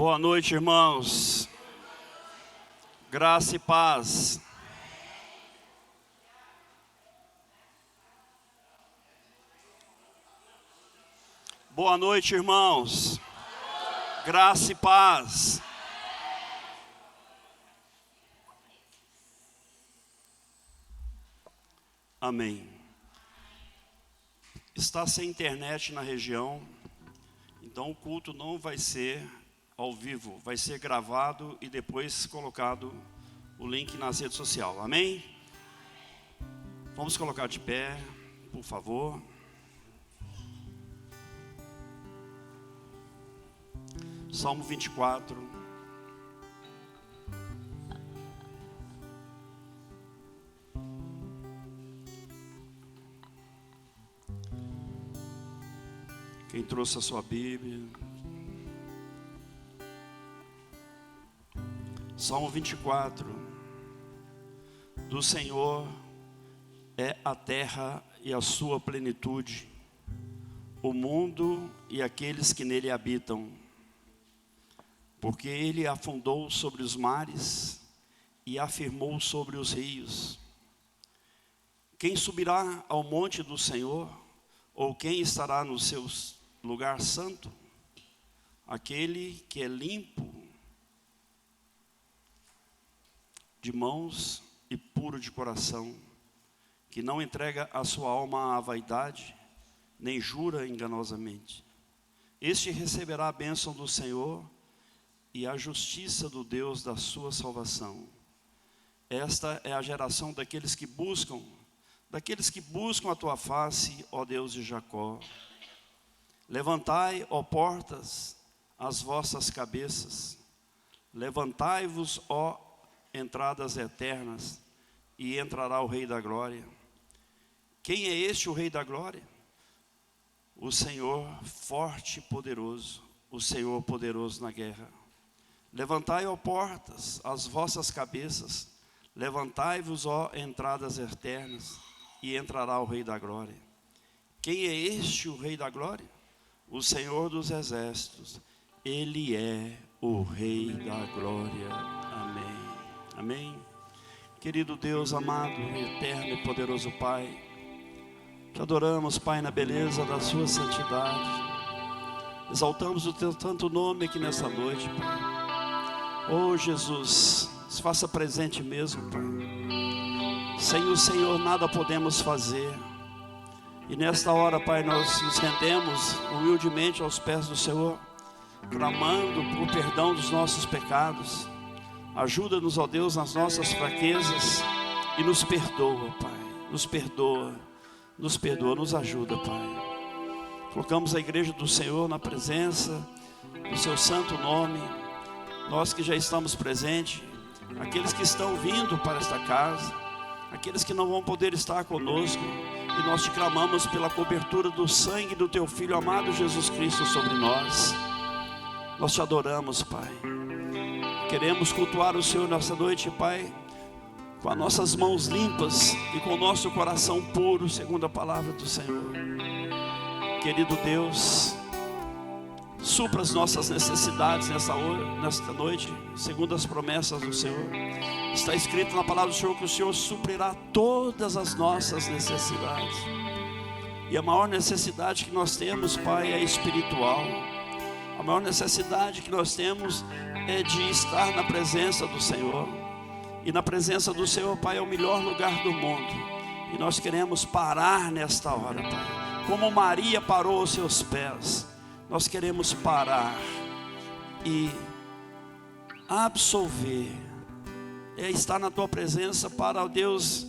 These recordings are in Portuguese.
Boa noite, irmãos. Graça e paz. Boa noite, irmãos. Graça e paz. Amém. Está sem internet na região, então o culto não vai ser ao vivo, vai ser gravado e depois colocado o link nas redes sociais. Amém? Vamos colocar de pé, por favor. Salmo 24. Quem trouxe a sua Bíblia? Salmo 24. Do Senhor é a terra e a sua plenitude, o mundo e aqueles que nele habitam. Porque ele afundou sobre os mares e afirmou sobre os rios. Quem subirá ao monte do Senhor? Ou quem estará no seu lugar santo? Aquele que é limpo de mãos e puro de coração, que não entrega a sua alma à vaidade, nem jura enganosamente. Este receberá a bênção do Senhor e a justiça do Deus da sua salvação. Esta é a geração daqueles que buscam a tua face, ó Deus de Jacó. Levantai, ó portas, as vossas cabeças. Levantai-vos, ó entradas eternas, e entrará o Rei da Glória. Quem é este o Rei da Glória? O Senhor forte e poderoso, o Senhor poderoso na guerra. Levantai, ó portas, as vossas cabeças. Levantai-vos, ó entradas eternas, e entrará o Rei da Glória. Quem é este o Rei da Glória? O Senhor dos Exércitos. Ele é o Rei da Glória. Amém. Amém. Querido Deus amado, eterno e poderoso Pai, te adoramos, Pai, na beleza da sua santidade. Exaltamos o teu santo nome aqui nessa noite, Pai. Oh Jesus, se faça presente mesmo, Pai. Sem o Senhor nada podemos fazer. E nesta hora, Pai, nós nos rendemos humildemente aos pés do Senhor, clamando por perdão dos nossos pecados. Ajuda-nos, ó Deus, nas nossas fraquezas e nos perdoa, Pai. Nos perdoa, nos ajuda, Pai. Colocamos a igreja do Senhor na presença do seu santo nome. Nós que já estamos presentes, aqueles que estão vindo para esta casa, aqueles que não vão poder estar conosco, e nós te clamamos pela cobertura do sangue do teu Filho amado Jesus Cristo sobre nós. Nós te adoramos, Pai. Queremos cultuar o Senhor nessa noite, Pai, com as nossas mãos limpas e com o nosso coração puro, segundo a palavra do Senhor. Querido Deus, supra as nossas necessidades nesta noite, segundo as promessas do Senhor. Está escrito na palavra do Senhor que o Senhor suprirá todas as nossas necessidades. E a maior necessidade que nós temos, Pai, é espiritual. A maior necessidade que nós temos é de estar na presença do Senhor. E na presença do Senhor, Pai, é o melhor lugar do mundo. E nós queremos parar nesta hora, Pai. Como Maria parou aos seus pés, nós queremos parar e absolver. É estar na tua presença para, ó Deus,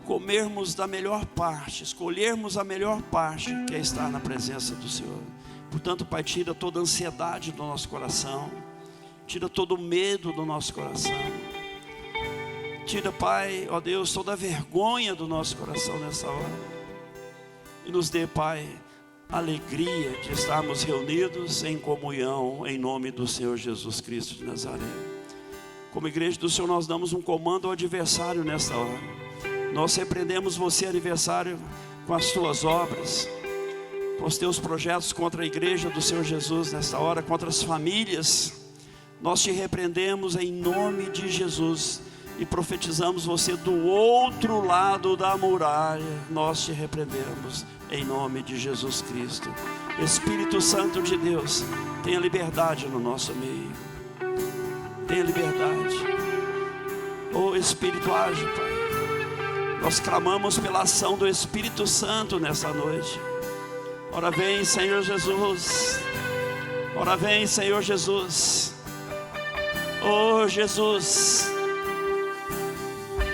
comermos da melhor parte, escolhermos a melhor parte, que é estar na presença do Senhor. Portanto, Pai, tira toda a ansiedade do nosso coração, tira todo o medo do nosso coração, tira, Pai, ó Deus, toda a vergonha do nosso coração nessa hora, e nos dê, Pai, a alegria de estarmos reunidos em comunhão, em nome do Senhor Jesus Cristo de Nazaré. Como igreja do Senhor, nós damos um comando ao adversário nessa hora. Nós repreendemos você, adversário, com as tuas obras, com os teus projetos contra a igreja do Senhor Jesus nesta hora, contra as famílias Nós te repreendemos em nome de Jesus e profetizamos você do outro lado da muralha. Nós te repreendemos em nome de Jesus Cristo. Espírito Santo de Deus, tenha liberdade no nosso meio. Tenha liberdade. Oh Espírito, age, Pai. Nós clamamos pela ação do Espírito Santo nessa noite. Ora vem, Senhor Jesus. Ora vem, Senhor Jesus. Oh Jesus.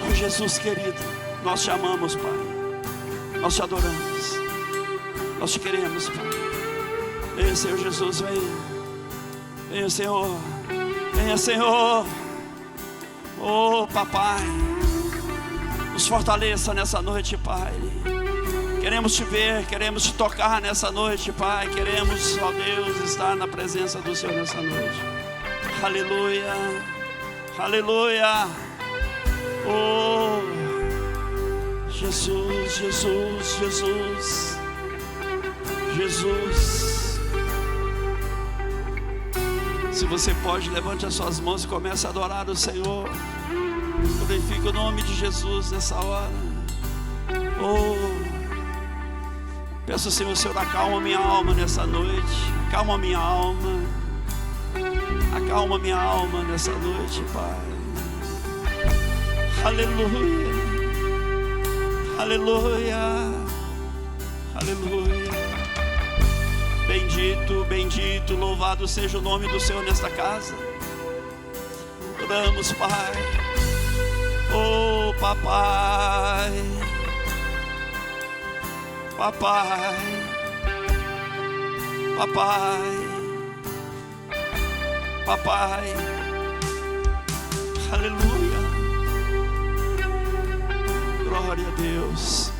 Oh Jesus querido, nós te amamos, Pai. Nós te adoramos. Nós te queremos, Pai. Venha, Senhor Jesus, venha. Venha, Senhor. Venha, Senhor. Oh Papai, nos fortaleça nessa noite, Pai. Queremos te ver, queremos te tocar nessa noite, Pai. Queremos, ó Deus, estar na presença do Senhor nessa noite. Aleluia, aleluia. Oh Jesus, Jesus, Jesus, Jesus. Se você pode, levante as suas mãos e comece a adorar o Senhor. Glorifique o nome de Jesus nessa hora. Oh, peço, Senhor, acalma minha alma nessa noite. Acalma minha alma. Acalma minha alma nessa noite, Pai. Aleluia. Aleluia. Aleluia. Bendito, bendito, louvado seja o nome do Senhor nesta casa. Oramos, Pai. Oh, Papai. Papai. Papai. Papai. Aleluia. Glória a Deus.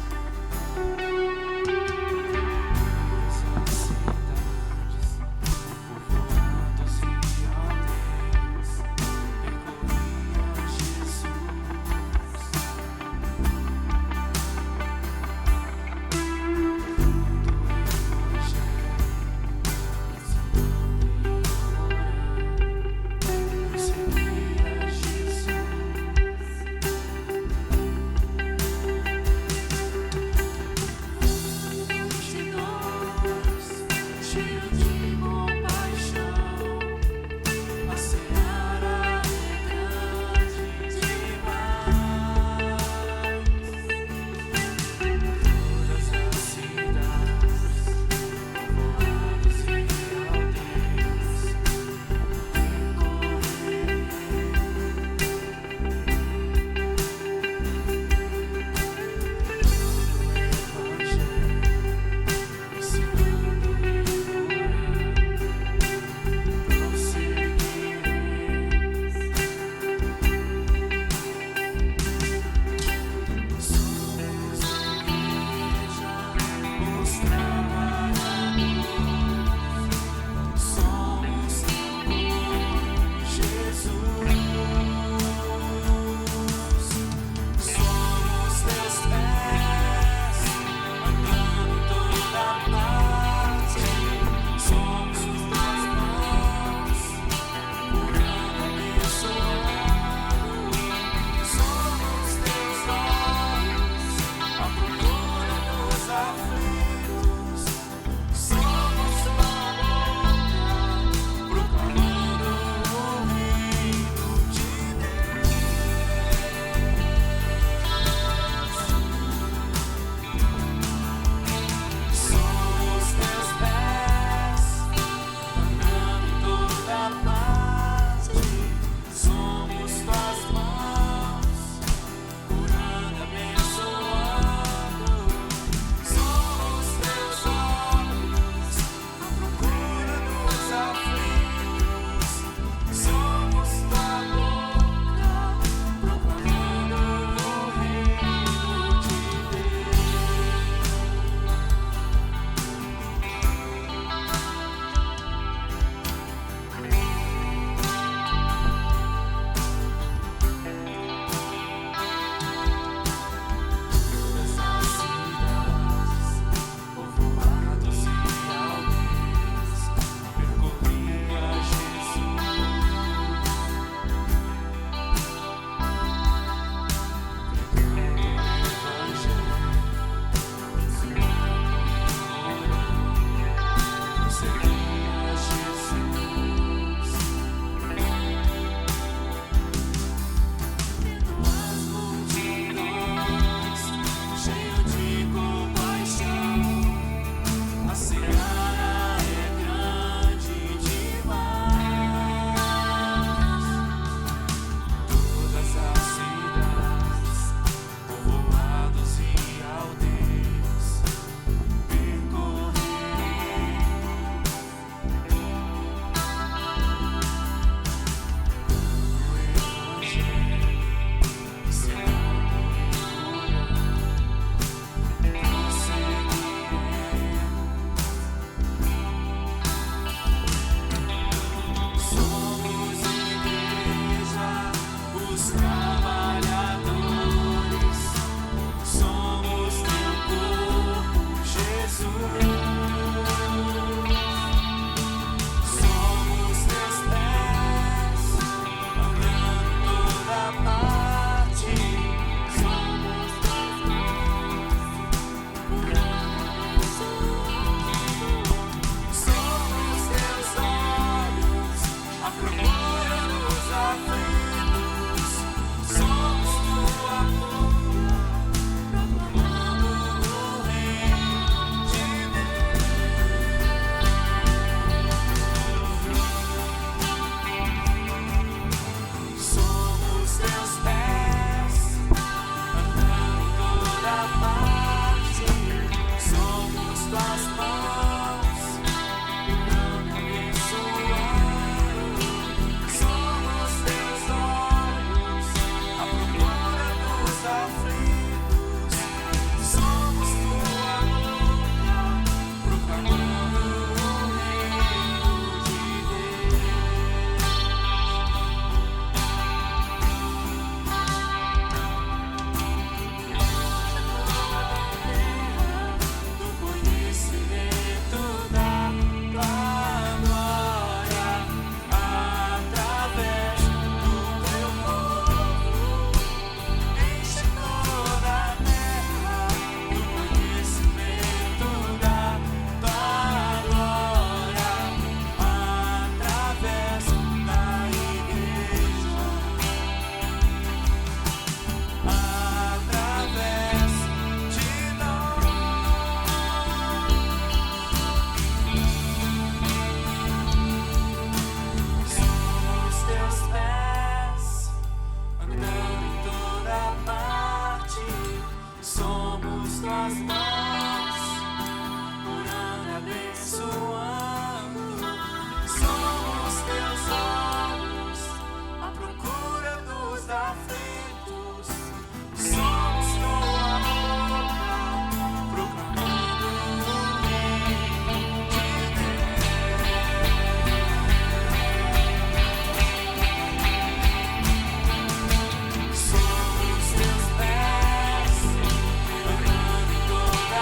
tuas mãos, orando, abençoando. Somos teus olhos à procura dos aflitos. Somos tua boca proclamando o reino de Deus. Somos teus pés andando em toda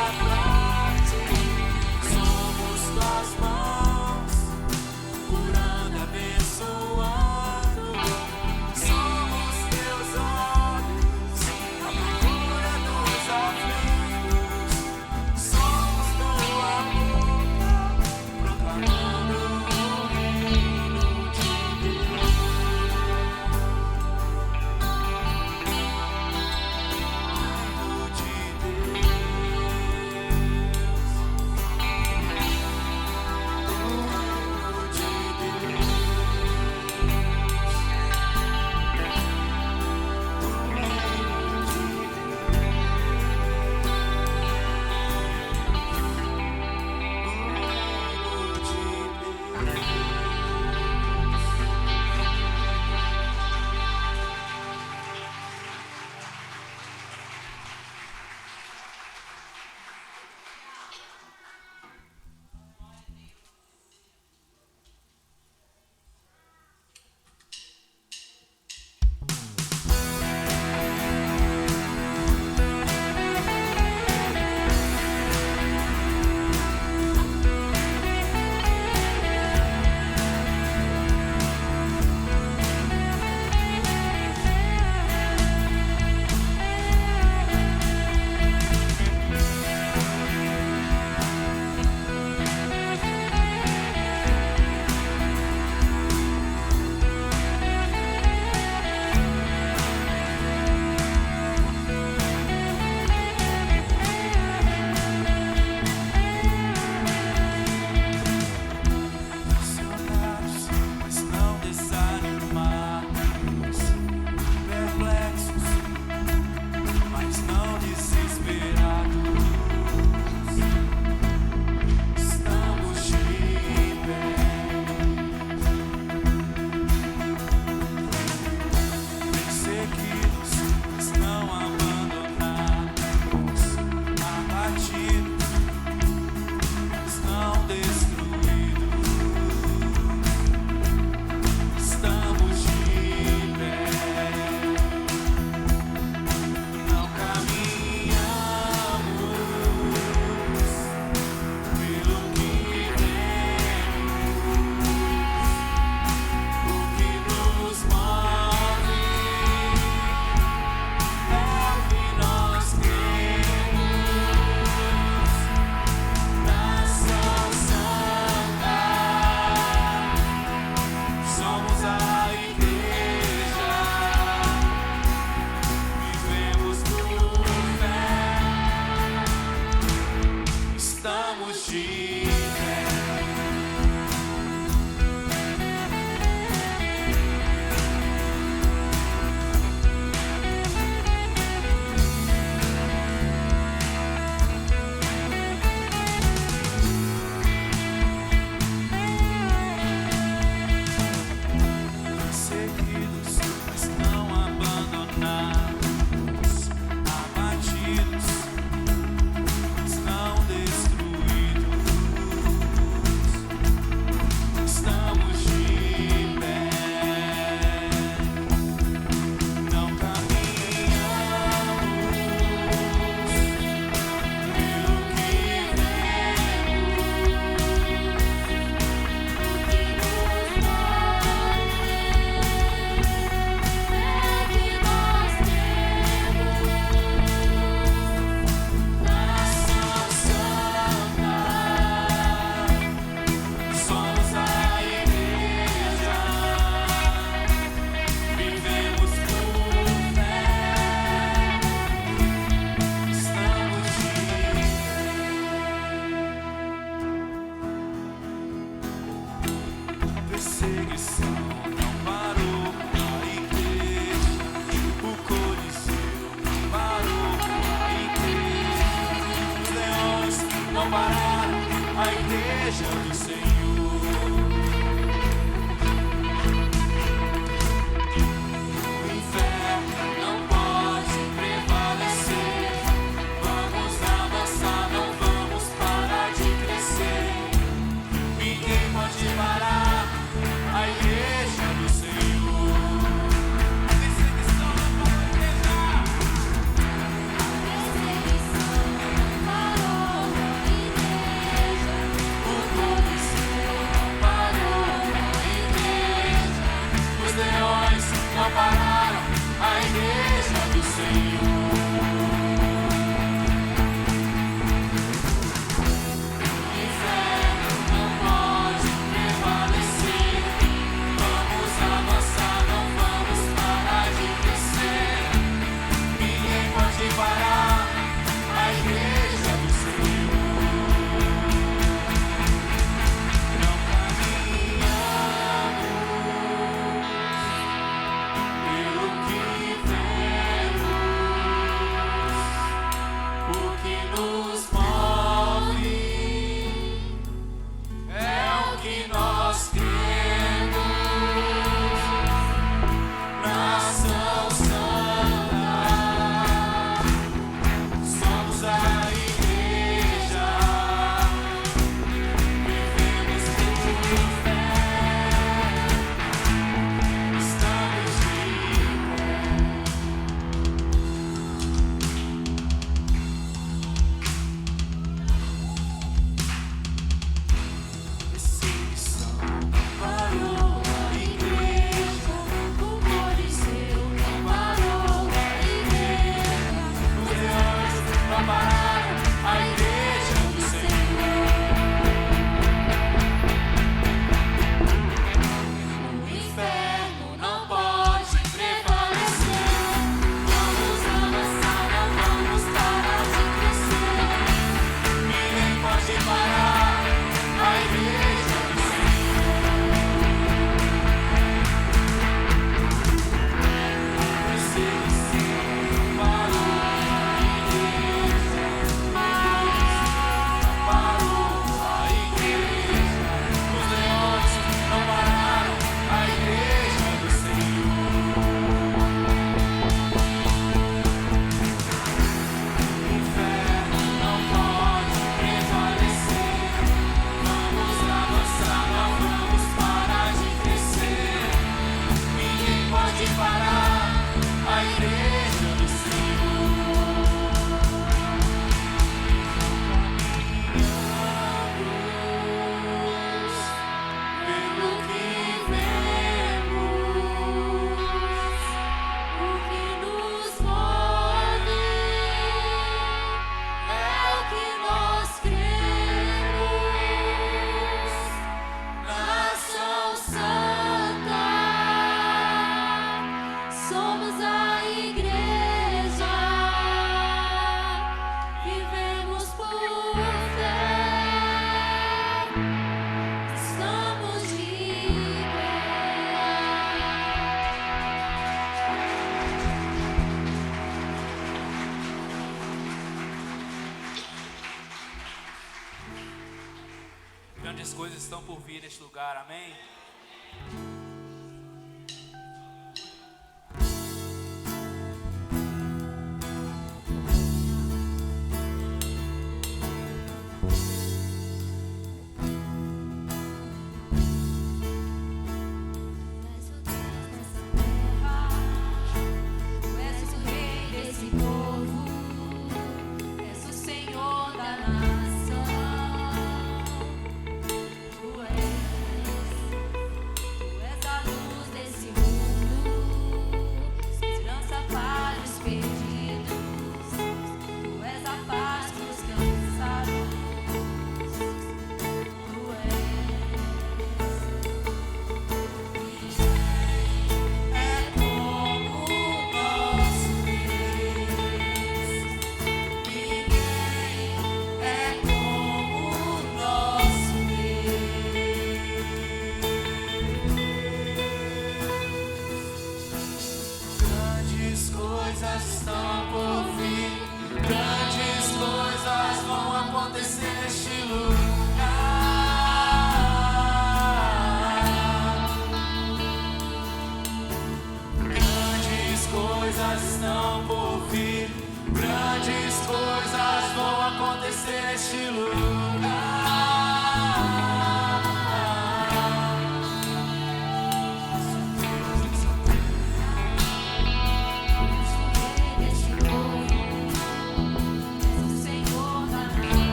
igreja do Senhor. O inferno não pode prevalecer. Vamos avançar, não vamos parar de crescer. Ninguém pode parar a igreja do Senhor. A perseguição não pode terminar. O Coliseu não parou a igreja. Os leões não pararam a igreja do Senhor. O inferno não pode prevalecer. Vamos avançar, não vamos parar de crescer. Ninguém pode parar a igreja do Senhor. Não caminhamos pelo que vemos. O que nos move é o que nós cremos. Nação Santa, somos a igreja. Vivemos por fé, estamos de perseguição parou a igreja. O Coliseu não parou a igreja. Os leões não pararam a igreja do Senhor. O inferno não pode prevalecer. Vamos avançar, não vamos parar de crescer. Ninguém pode parar a igreja do Senhor. Perseguição parou a igreja. Parou a igreja. Os leões não pararam a igreja do Senhor. O inferno não pode prevalecer. Vamos avançar, não vamos parar de crescer. Ninguém pode parar a igreja do Senhor. Caminhamos pelo que vemos. O que nos move é o que nós cremos. Nação Santa, somos a igreja. Vivemos por fé, estamos de pé. Grandes coisas estão por vir neste lugar, amém? Tu és o rei desse povo, és o Senhor da nação. Tu és a luz desse mundo, esperança para os perdidos. Tu és a paz dos cansados. acontecer neste lugar.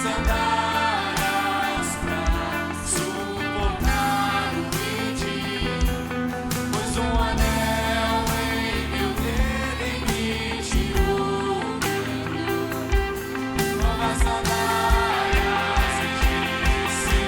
sandálias pra suportar o pedir, pois um anel em meu dedo emite o brilho. Novas sandálias e disse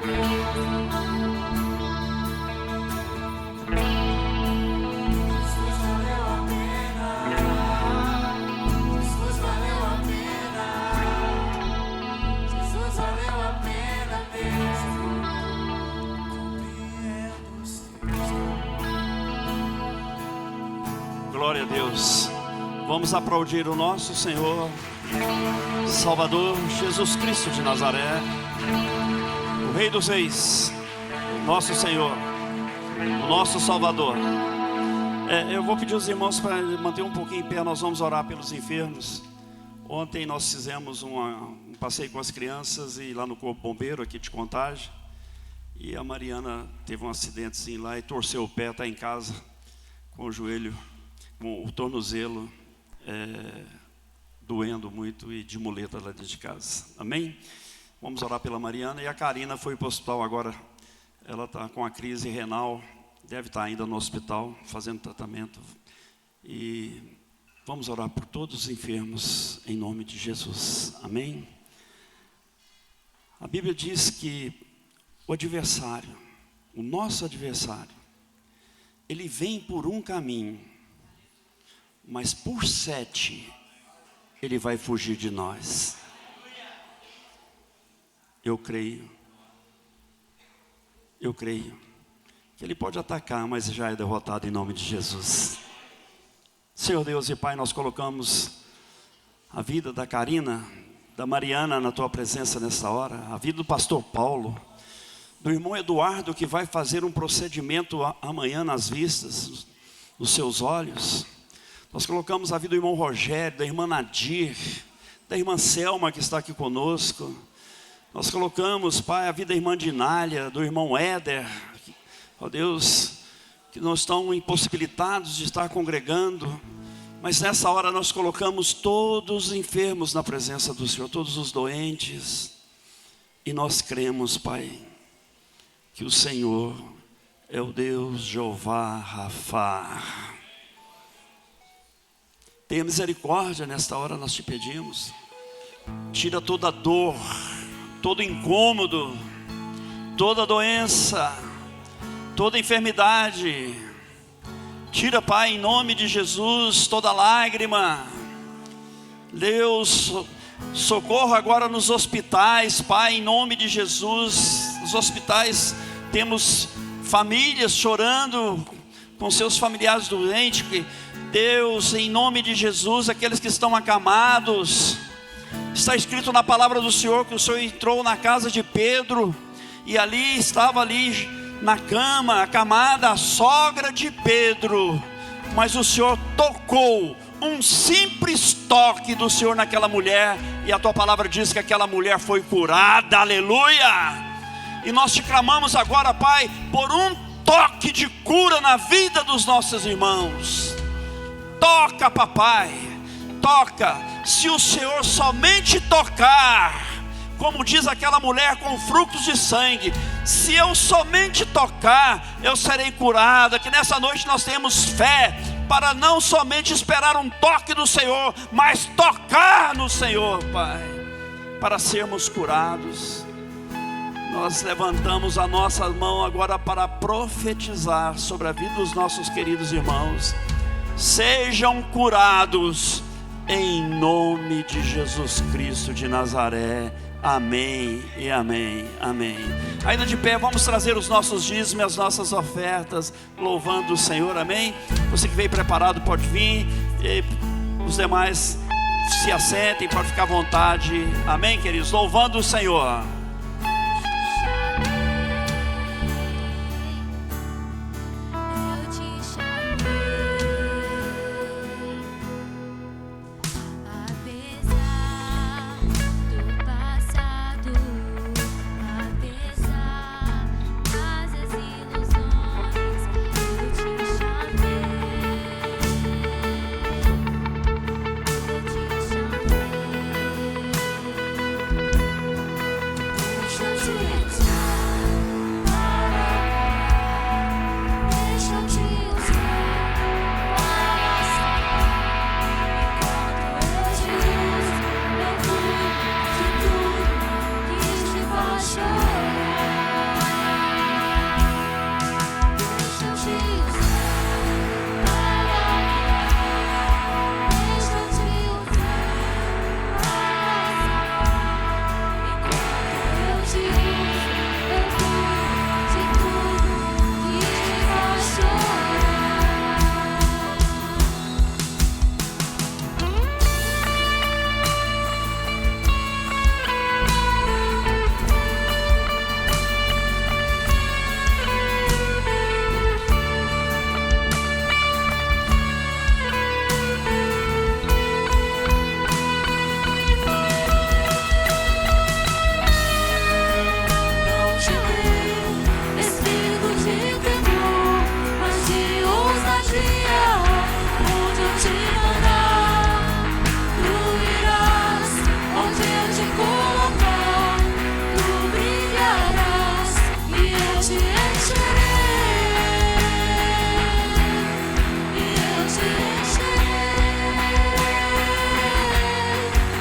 Jesus valeu a pena. Jesus valeu a pena. Jesus valeu a pena mesmo. Compreendo os teus. Glória a Deus. Vamos aplaudir o nosso Senhor, Salvador, Jesus Cristo de Nazaré, o Rei dos Reis, nosso Senhor, o nosso Salvador. Eu vou pedir aos irmãos para manter um pouquinho em pé. Nós vamos orar pelos enfermos. Ontem nós fizemos um passeio com as crianças e lá no Corpo Bombeiro, aqui de Contagem. E a Mariana teve um acidentezinho lá e torceu o pé, está em casa com o joelho, com o tornozelo doendo muito e de muleta lá dentro de casa. Amém? Vamos orar pela Mariana. E a Karina foi para o hospital agora. Ela está com a crise renal, deve estar ainda no hospital fazendo tratamento. E vamos orar por todos os enfermos em nome de Jesus. Amém? A Bíblia diz que o adversário, o nosso adversário, ele vem por um caminho, mas por 7 ele vai fugir de nós. Eu creio que ele pode atacar, mas já é derrotado em nome de Jesus. Senhor Deus e Pai, nós colocamos a vida da Karina, da Mariana na tua presença nessa hora, a vida do pastor Paulo, do irmão Eduardo, que vai fazer um procedimento amanhã nas vistas, nos seus olhos. Nós colocamos a vida do irmão Rogério, da irmã Nadir, da irmã Selma, que está aqui conosco. Nós colocamos, Pai, a vida da irmã Dinália, do irmão Éder, ó Deus, que não estão impossibilitados de estar congregando. Mas nessa hora nós colocamos todos os enfermos na presença do Senhor, todos os doentes. E nós cremos, Pai, que o Senhor é o Deus Jeová Rafa. Tenha misericórdia nesta hora, nós te pedimos. Tira toda dor, todo incômodo, toda doença, toda enfermidade. Tira, Pai, em nome de Jesus, toda lágrima. Deus, socorro agora nos hospitais, Pai, em nome de Jesus. Nos hospitais temos famílias chorando com seus familiares doentes. Deus, em nome de Jesus, aqueles que estão acamados. Está escrito na palavra do Senhor que o Senhor entrou na casa de Pedro e ali estava ali na cama, acamada, a sogra de Pedro. Mas o Senhor tocou, um simples toque do Senhor naquela mulher, e a tua palavra diz que aquela mulher foi curada. Aleluia! E nós te clamamos agora, Pai, por um toque de cura na vida dos nossos irmãos. Toca, papai, toca. Se o Senhor somente tocar, como diz aquela mulher com frutos de sangue, se eu somente tocar, eu serei curada. Que nessa noite nós tenhamos fé para não somente esperar um toque do Senhor, mas tocar no Senhor, Pai, para sermos curados. Nós levantamos a nossa mão agora para profetizar sobre a vida dos nossos queridos irmãos. Sejam curados em nome de Jesus Cristo de Nazaré. Amém e amém, amém. Ainda de pé, vamos trazer os nossos dízimos e as nossas ofertas, louvando o Senhor, amém? Você que veio preparado pode vir, e os demais se assentem, pode ficar à vontade, amém, queridos? Louvando o Senhor. te encherei, e eu te encherei,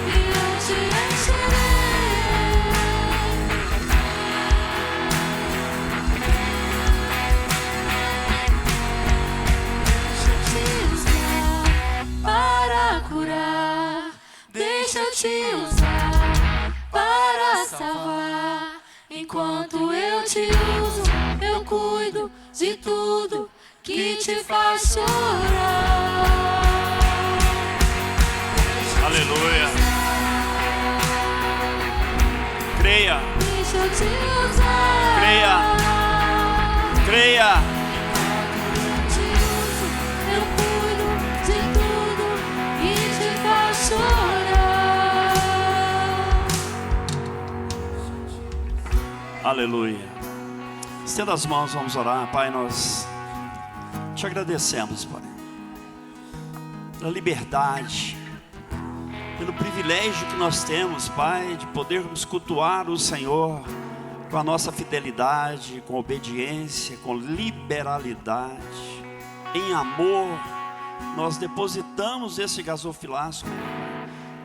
e eu te deixa eu te usar para salvar. Enquanto eu te uso, eu cuido de tudo que te faz chorar. Aleluia. Creia. Deixa eu te usar. Creia. Creia. Eu cuido de tudo que te faz chorar. Aleluia. Estenda as mãos, vamos orar. Pai, nós te agradecemos, Pai, pela liberdade, pelo privilégio que nós temos, Pai, de podermos cultuar o Senhor com a nossa fidelidade, com obediência, com liberalidade, em amor. Nós depositamos esse gasofilasco,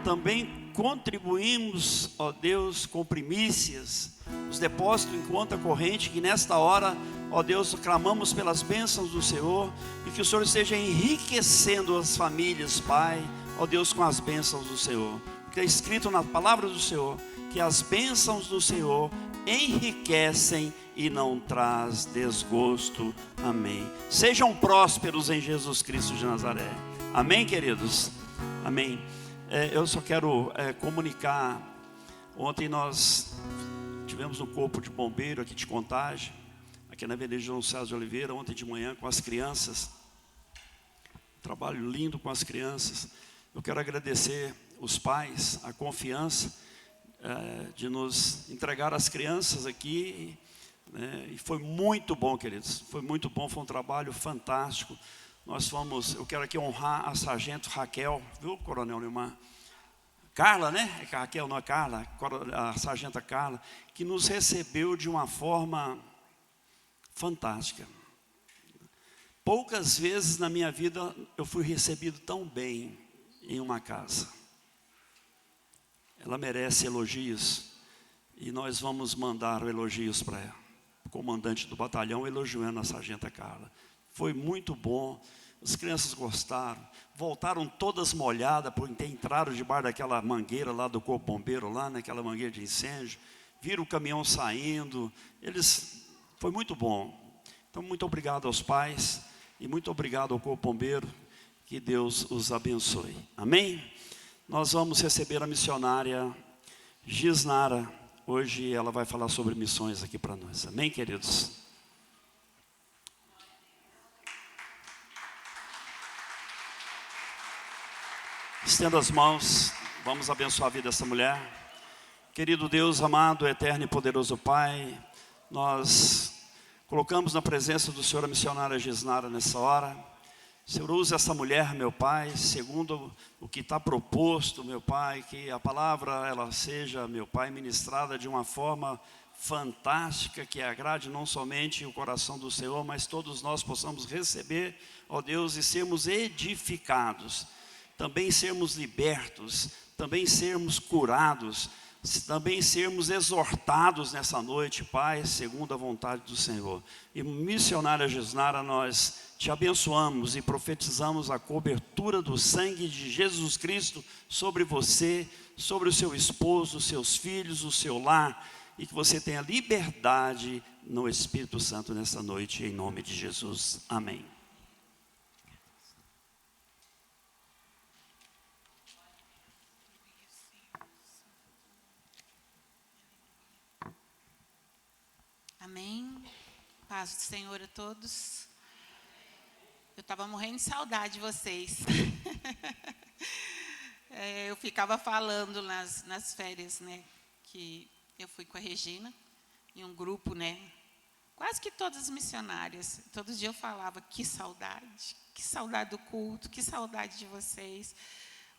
também contribuímos, ó Deus, com primícias, os depósitos em conta corrente, que nesta hora, ó Deus, clamamos pelas bênçãos do Senhor, e que o Senhor esteja enriquecendo as famílias, Pai, ó Deus, com as bênçãos do Senhor, porque é escrito na palavra do Senhor, que as bênçãos do Senhor enriquecem e não traz desgosto. Amém. Sejam prósperos em Jesus Cristo de Nazaré. Amém, queridos? Amém. Eu só quero comunicar. Ontem nós tivemos no corpo de bombeiro aqui de Contagem, aqui na Avenida João César de Oliveira, ontem de manhã com as crianças. Trabalho lindo com as crianças. Eu quero agradecer os pais, a confiança de nos entregar as crianças aqui, né? E foi muito bom, queridos. Foi muito bom, foi um trabalho fantástico. Nós fomos, eu quero aqui honrar a sargento Raquel, viu, Coronel Neymar? Carla, né? É Raquel, não é Carla, a sargenta Carla, que nos recebeu de uma forma fantástica. Poucas vezes na minha vida eu fui recebido tão bem em uma casa. Ela merece elogios e nós vamos mandar elogios para ela. O comandante do batalhão elogiando a sargenta Carla. Foi muito bom, as crianças gostaram, voltaram todas molhadas, porque entraram debaixo daquela mangueira lá do corpo bombeiro, lá naquela mangueira de incêndio, viram o caminhão saindo, foi muito bom. Então muito obrigado aos pais e muito obrigado ao corpo bombeiro, que Deus os abençoe. Amém? Nós vamos receber a missionária Gisnara. Hoje ela vai falar sobre missões aqui para nós. Amém, queridos? Estenda as mãos. Vamos abençoar a vida dessa mulher. Querido Deus, amado, eterno e poderoso Pai, nós colocamos na presença do Senhor a missionária Gisnara nessa hora. Senhor, usa essa mulher, meu Pai, segundo o que está proposto, meu Pai, que a palavra ela seja, meu Pai, ministrada de uma forma fantástica, que agrade não somente o coração do Senhor, mas todos nós possamos receber, ó Deus, e sermos edificados, também sermos libertos, também sermos curados, também sermos exortados nessa noite, Pai, segundo a vontade do Senhor. E missionária Gisnara, nós te abençoamos e profetizamos a cobertura do sangue de Jesus Cristo sobre você, sobre o seu esposo, os seus filhos, o seu lar, e que você tenha liberdade no Espírito Santo nessa noite, em nome de Jesus. Amém. Amém. Paz do Senhor a todos. Eu estava morrendo de saudade de vocês. Eu ficava falando nas férias, né? Que eu fui com a Regina em um grupo, né? Quase que todas as missionárias. Todo dia eu falava, que saudade do culto, que saudade de vocês.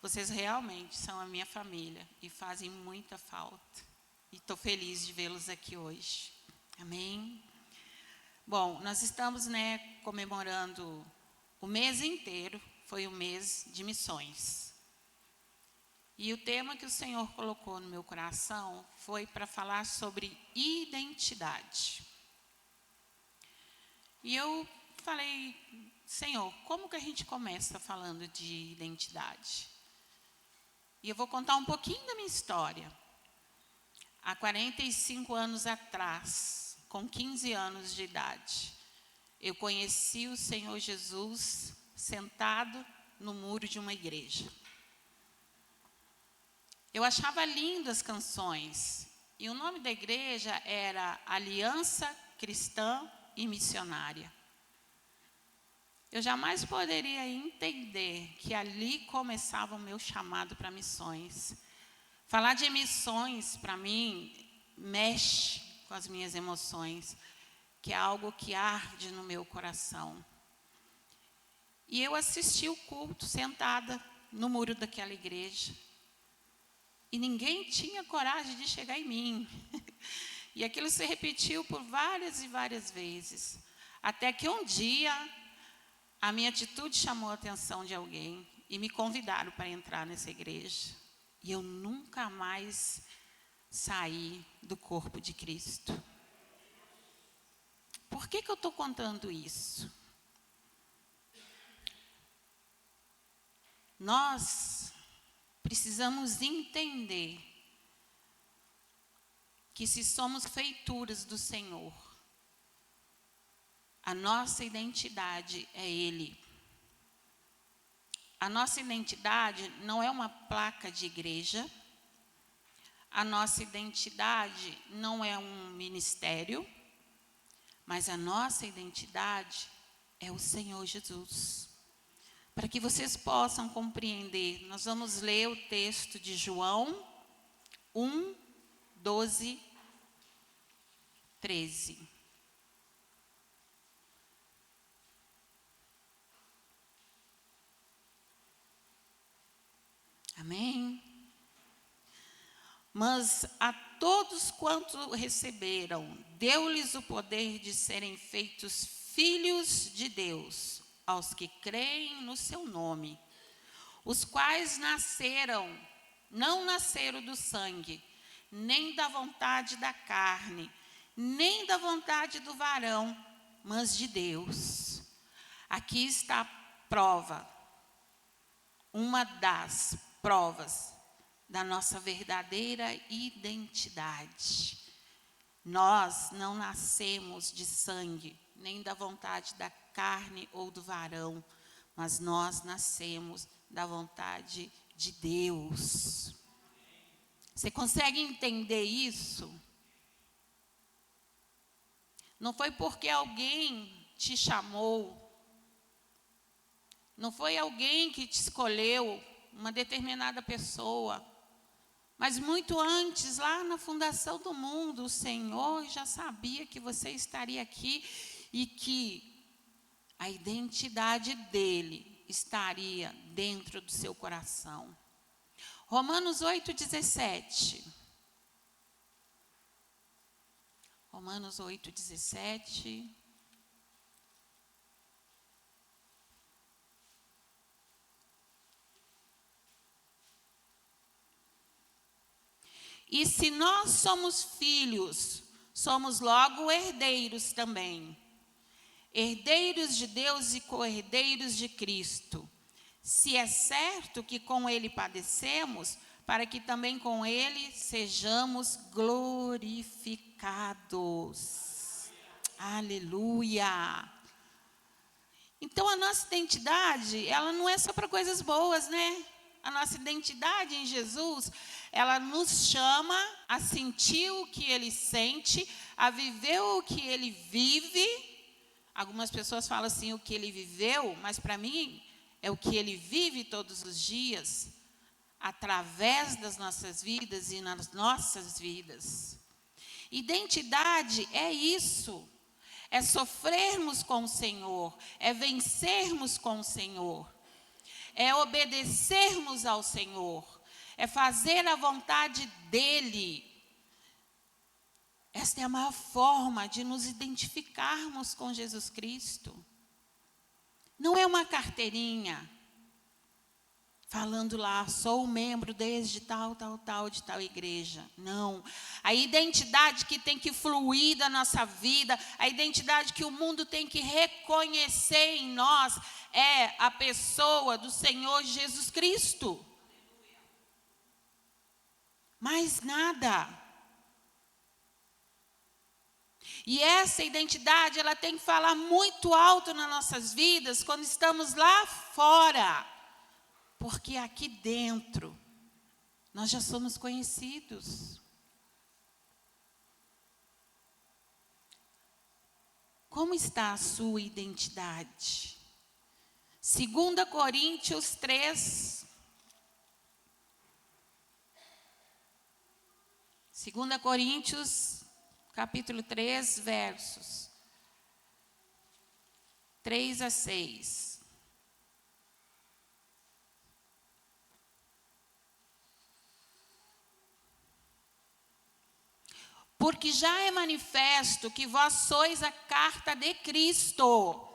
Vocês realmente são a minha família e fazem muita falta. E estou feliz de vê-los aqui hoje. Amém? Bom, nós estamos, comemorando o mês inteiro, foi o mês de missões. E o tema que o Senhor colocou no meu coração foi para falar sobre identidade. E eu falei, Senhor, como que a gente começa falando de identidade? E eu vou contar um pouquinho da minha história. Há 45 anos atrás, com 15 anos de idade, eu conheci o Senhor Jesus sentado no muro de uma igreja. Eu achava lindo as canções, e o nome da igreja era Aliança Cristã e Missionária. Eu jamais poderia entender que ali começava o meu chamado para missões. Falar de missões, para mim, mexe com as minhas emoções, que é algo que arde no meu coração. E eu assisti o culto sentada no muro daquela igreja. E ninguém tinha coragem de chegar em mim. E aquilo se repetiu por várias e várias vezes. Até que um dia, a minha atitude chamou a atenção de alguém e me convidaram para entrar nessa igreja. E eu nunca mais saí do corpo de Cristo. Por que eu estou contando isso? Nós precisamos entender que se somos feituras do Senhor, a nossa identidade é Ele. A nossa identidade não é uma placa de igreja. A nossa identidade não é um ministério. Mas a nossa identidade é o Senhor Jesus. Para que vocês possam compreender, nós vamos ler o texto de João 1, 12, 13. Amém? Mas a todos quanto receberam, deu-lhes o poder de serem feitos filhos de Deus, aos que creem no seu nome, os quais não nasceram do sangue, nem da vontade da carne, nem da vontade do varão, mas de Deus. Aqui está a prova, uma das provas da nossa verdadeira identidade. Nós não nascemos de sangue, nem da vontade da carne ou do varão, mas nós nascemos da vontade de Deus. Você consegue entender isso? Não foi porque alguém te chamou, não foi alguém que te escolheu, uma determinada pessoa, mas muito antes, lá na fundação do mundo, o Senhor já sabia que você estaria aqui e que a identidade dele estaria dentro do seu coração. Romanos 8:17. Romanos 8:17. E se nós somos filhos, somos logo herdeiros também. Herdeiros de Deus e co-herdeiros de Cristo. Se é certo que com Ele padecemos, para que também com Ele sejamos glorificados. Aleluia! Então a nossa identidade, ela não é só para coisas boas, né? A nossa identidade em Jesus, ela nos chama a sentir o que Ele sente, a viver o que Ele vive. Algumas pessoas falam assim, o que Ele viveu, mas para mim é o que Ele vive todos os dias, através das nossas vidas e nas nossas vidas. Identidade é isso, é sofrermos com o Senhor, é vencermos com o Senhor. É obedecermos ao Senhor, é fazer a vontade dEle. Esta é a maior forma de nos identificarmos com Jesus Cristo. Não é uma carteirinha falando lá, sou membro desde tal de tal igreja. Não. A identidade que tem que fluir da nossa vida, a identidade que o mundo tem que reconhecer em nós, é a pessoa do Senhor Jesus Cristo. Mais nada. E essa identidade, ela tem que falar muito alto nas nossas vidas quando estamos lá fora. Porque aqui dentro, nós já somos conhecidos. Como está a sua identidade? 2 Coríntios 3. 2 Coríntios, capítulo 3, versos 3 a 6. Porque já é manifesto que vós sois a carta de Cristo.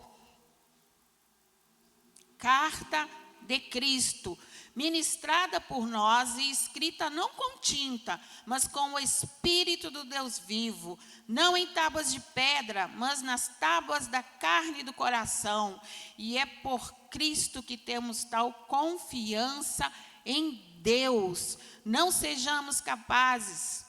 Carta de Cristo, ministrada por nós e escrita não com tinta, mas com o Espírito do Deus vivo, não em tábuas de pedra, mas nas tábuas da carne do coração. E é por Cristo que temos tal confiança em Deus. Não sejamos capazes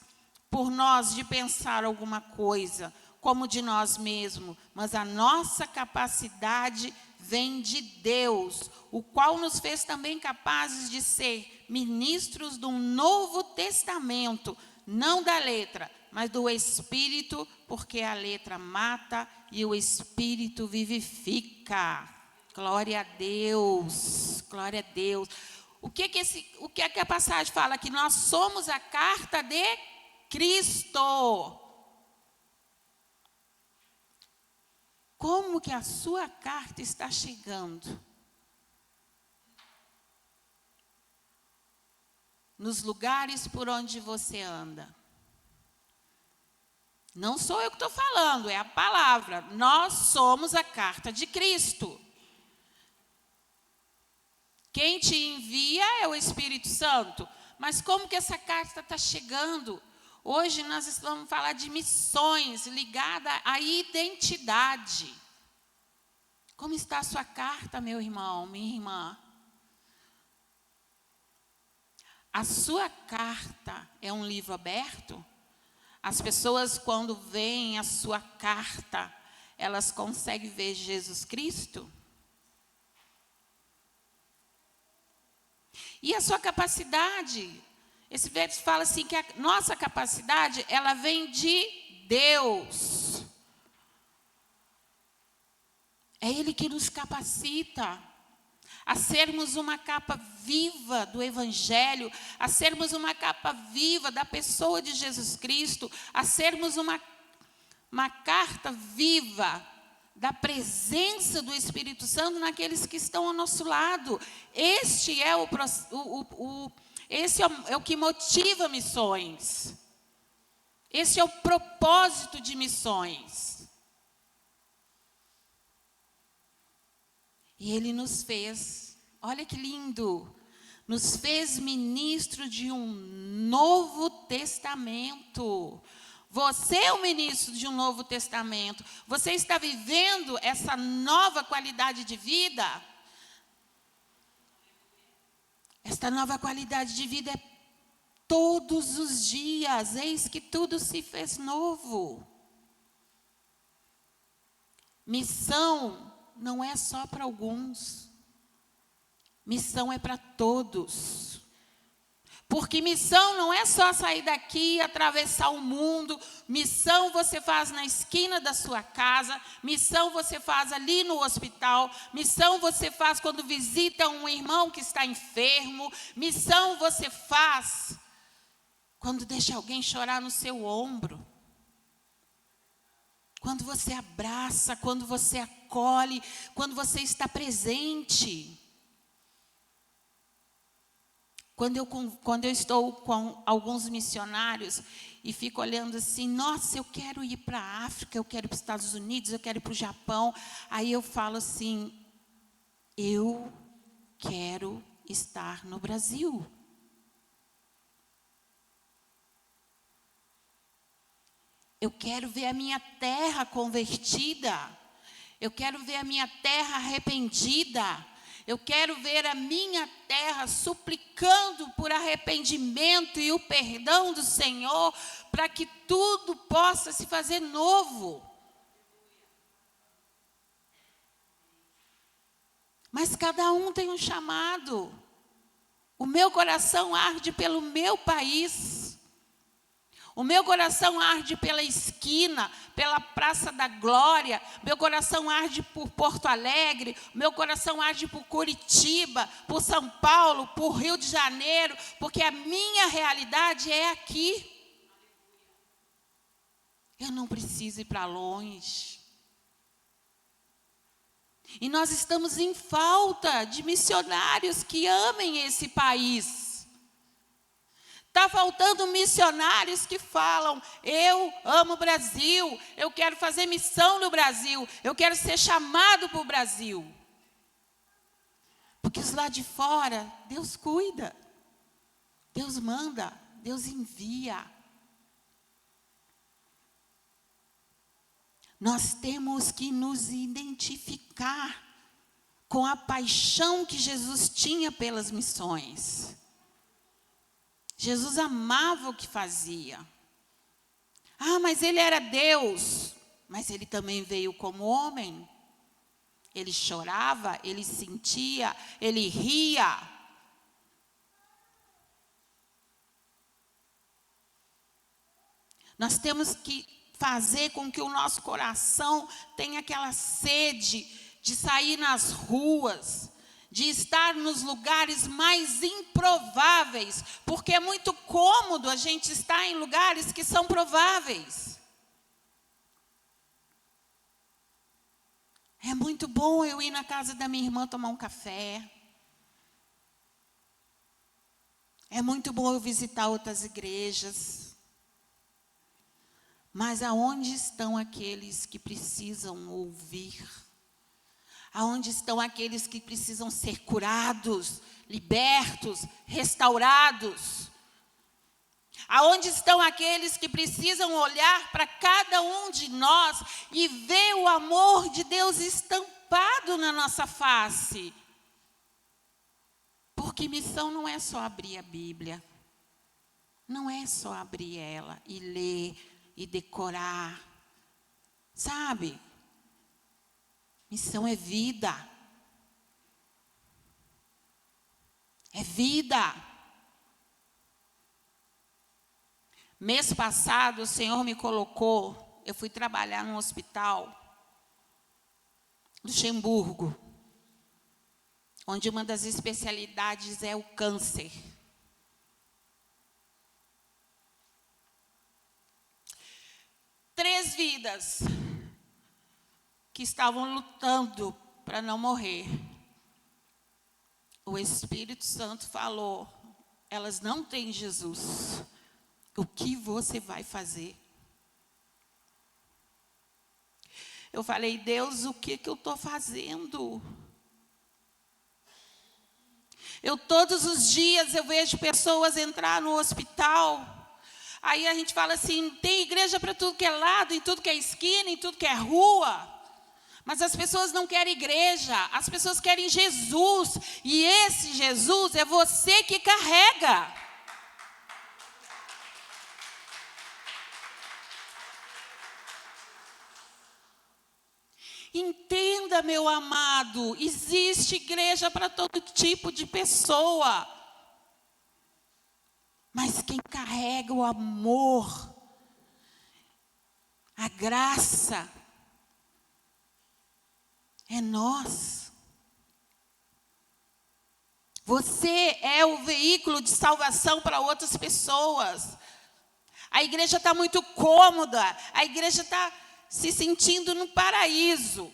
por nós de pensar alguma coisa como de nós mesmos, mas a nossa capacidade vem de Deus, o qual nos fez também capazes de ser ministros do Novo Testamento, não da letra, mas do Espírito, porque a letra mata e o Espírito vivifica. Glória a Deus, glória a Deus. O que é que a passagem fala? Que nós somos a carta de Cristo. Como que a sua carta está chegando? Nos lugares por onde você anda. Não sou eu que estou falando, é a palavra. Nós somos a carta de Cristo. Quem te envia é o Espírito Santo. Mas como que essa carta está chegando? Hoje nós vamos falar de missões ligadas à identidade. Como está a sua carta, meu irmão, minha irmã? A sua carta é um livro aberto? As pessoas, quando veem a sua carta, elas conseguem ver Jesus Cristo? E a sua capacidade? Esse verso fala assim que a nossa capacidade, ela vem de Deus. É Ele que nos capacita a sermos uma capa viva do Evangelho, a sermos uma capa viva da pessoa de Jesus Cristo, a sermos uma carta viva da presença do Espírito Santo naqueles que estão ao nosso lado. Esse é o que motiva missões. Esse é o propósito de missões. E Ele nos fez, olha que lindo, nos fez ministro de um novo testamento. Você é o ministro de um novo testamento. Você está vivendo essa nova qualidade de vida? Esta nova qualidade de vida é todos os dias. Eis que tudo se fez novo. Missão não é só para alguns. Missão é para todos. Porque missão não é só sair daqui e atravessar o mundo. Missão você faz na esquina da sua casa. Missão você faz ali no hospital. Missão você faz quando visita um irmão que está enfermo. Missão você faz quando deixa alguém chorar no seu ombro. Quando você abraça, quando você acolhe, quando você está presente. Quando eu estou com alguns missionários e fico olhando assim, nossa, eu quero ir para a África, eu quero ir para os Estados Unidos, eu quero ir para o Japão. Aí eu falo assim, eu quero estar no Brasil. Eu quero ver a minha terra convertida. Eu quero ver a minha terra arrependida. Eu quero ver a minha terra suplicando por arrependimento e o perdão do Senhor, para que tudo possa se fazer novo. Mas cada um tem um chamado. O meu coração arde pelo meu país. O meu coração arde pela esquina, pela Praça da Glória. Meu coração arde por Porto Alegre. Meu coração arde por Curitiba, por São Paulo, por Rio de Janeiro. Porque a minha realidade é aqui. Eu não preciso ir para longe. E nós estamos em falta de missionários que amem esse país. Está faltando missionários que falam, eu amo o Brasil, eu quero fazer missão no Brasil, eu quero ser chamado para o Brasil. Porque os lá de fora, Deus cuida, Deus manda, Deus envia. Nós temos que nos identificar com a paixão que Jesus tinha pelas missões. Jesus amava o que fazia. Ah, mas ele era Deus. Mas ele também veio como homem. Ele chorava, ele sentia, ele ria. Nós temos que fazer com que o nosso coração tenha aquela sede de sair nas ruas, de estar nos lugares mais improváveis, porque é muito cômodo a gente estar em lugares que são prováveis. É muito bom eu ir na casa da minha irmã tomar um café. É muito bom eu visitar outras igrejas. Mas aonde estão aqueles que precisam ouvir? Aonde estão aqueles que precisam ser curados, libertos, restaurados? Aonde estão aqueles que precisam olhar para cada um de nós e ver o amor de Deus estampado na nossa face? Porque missão não é só abrir a Bíblia. Não é só abrir ela e ler e decorar. Sabe? Missão é vida. É vida. Mês passado, o Senhor me colocou, eu fui trabalhar num hospital, Luxemburgo, onde uma das especialidades é o câncer. Três vidas que estavam lutando para não morrer. O Espírito Santo falou, elas não têm Jesus. O que você vai fazer? Eu falei, Deus, o que eu estou fazendo? Todos os dias eu vejo pessoas entrar no hospital. Aí a gente fala assim, tem igreja para tudo que é lado, em tudo que é esquina, em tudo que é rua. Mas as pessoas não querem igreja, as pessoas querem Jesus. E esse Jesus é você que carrega. Entenda, meu amado, existe igreja para todo tipo de pessoa. Mas quem carrega o amor, a graça, é nós. Você é o veículo de salvação para outras pessoas. A igreja está muito cômoda, a igreja está se sentindo no paraíso.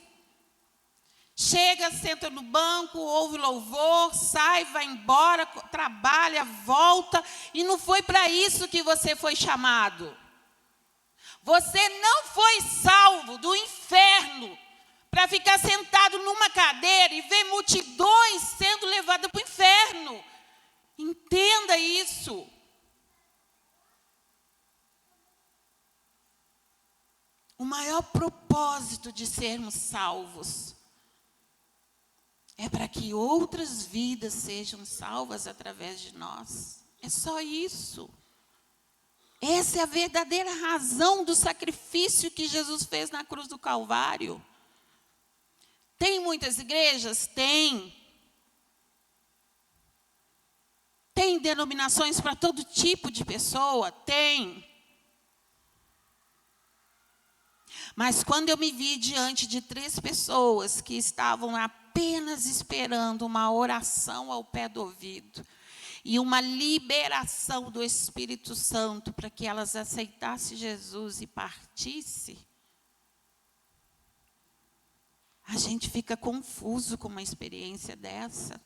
Chega, senta no banco, ouve louvor, sai, vai embora, trabalha, volta. E não foi para isso que você foi chamado. Você não foi salvo do inferno para ficar sentado numa cadeira e ver multidões sendo levadas para o inferno. Entenda isso. O maior propósito de sermos salvos é para que outras vidas sejam salvas através de nós. É só isso. Essa é a verdadeira razão do sacrifício que Jesus fez na cruz do Calvário. Tem muitas igrejas? Tem. Tem denominações para todo tipo de pessoa? Tem. Mas quando eu me vi diante de 3 pessoas que estavam apenas esperando uma oração ao pé do ouvido e uma liberação do Espírito Santo para que elas aceitassem Jesus e partissem, a gente fica confuso com uma experiência dessa.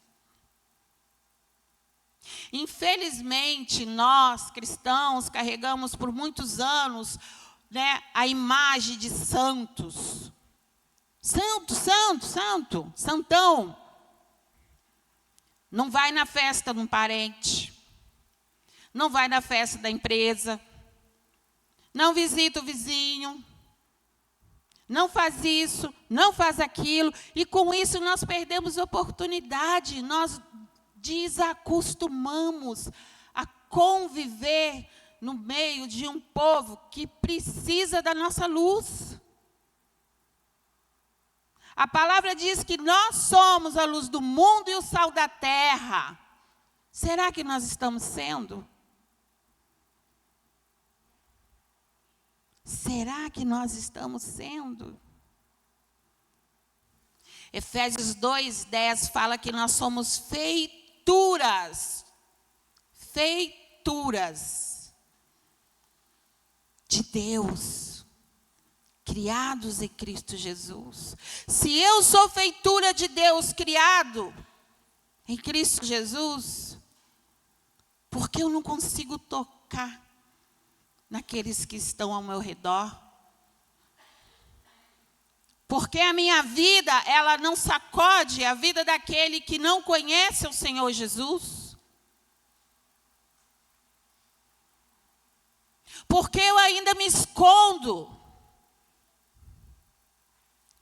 Infelizmente, nós, cristãos, carregamos por muitos anos, né, a imagem de santos. Santo, santo, santo, santão. Não vai na festa de um parente. Não vai na festa da empresa. Não visita o vizinho. Não faz isso, não faz aquilo. E com isso nós perdemos oportunidade. Nós desacostumamos a conviver no meio de um povo que precisa da nossa luz. A palavra diz que nós somos a luz do mundo e o sal da terra. Será que nós estamos sendo? Será que nós estamos sendo? Efésios 2:10 fala que nós somos feituras. Feituras de Deus, criados em Cristo Jesus. Se eu sou feitura de Deus, criado em Cristo Jesus, por que eu não consigo tocar naqueles que estão ao meu redor? Porque a minha vida, ela não sacode a vida daquele que não conhece o Senhor Jesus? Porque eu ainda me escondo?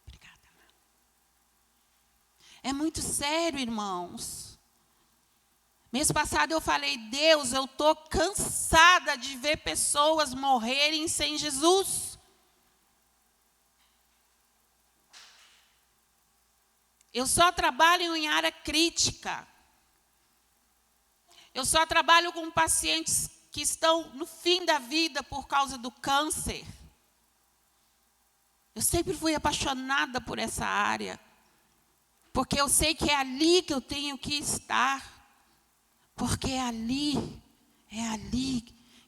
Obrigada. É muito sério, irmãos. Mês passado eu falei, Deus, eu estou cansada de ver pessoas morrerem sem Jesus. Eu só trabalho em área crítica. Eu só trabalho com pacientes que estão no fim da vida por causa do câncer. Eu sempre fui apaixonada por essa área, porque eu sei que é ali que eu tenho que estar. Porque é ali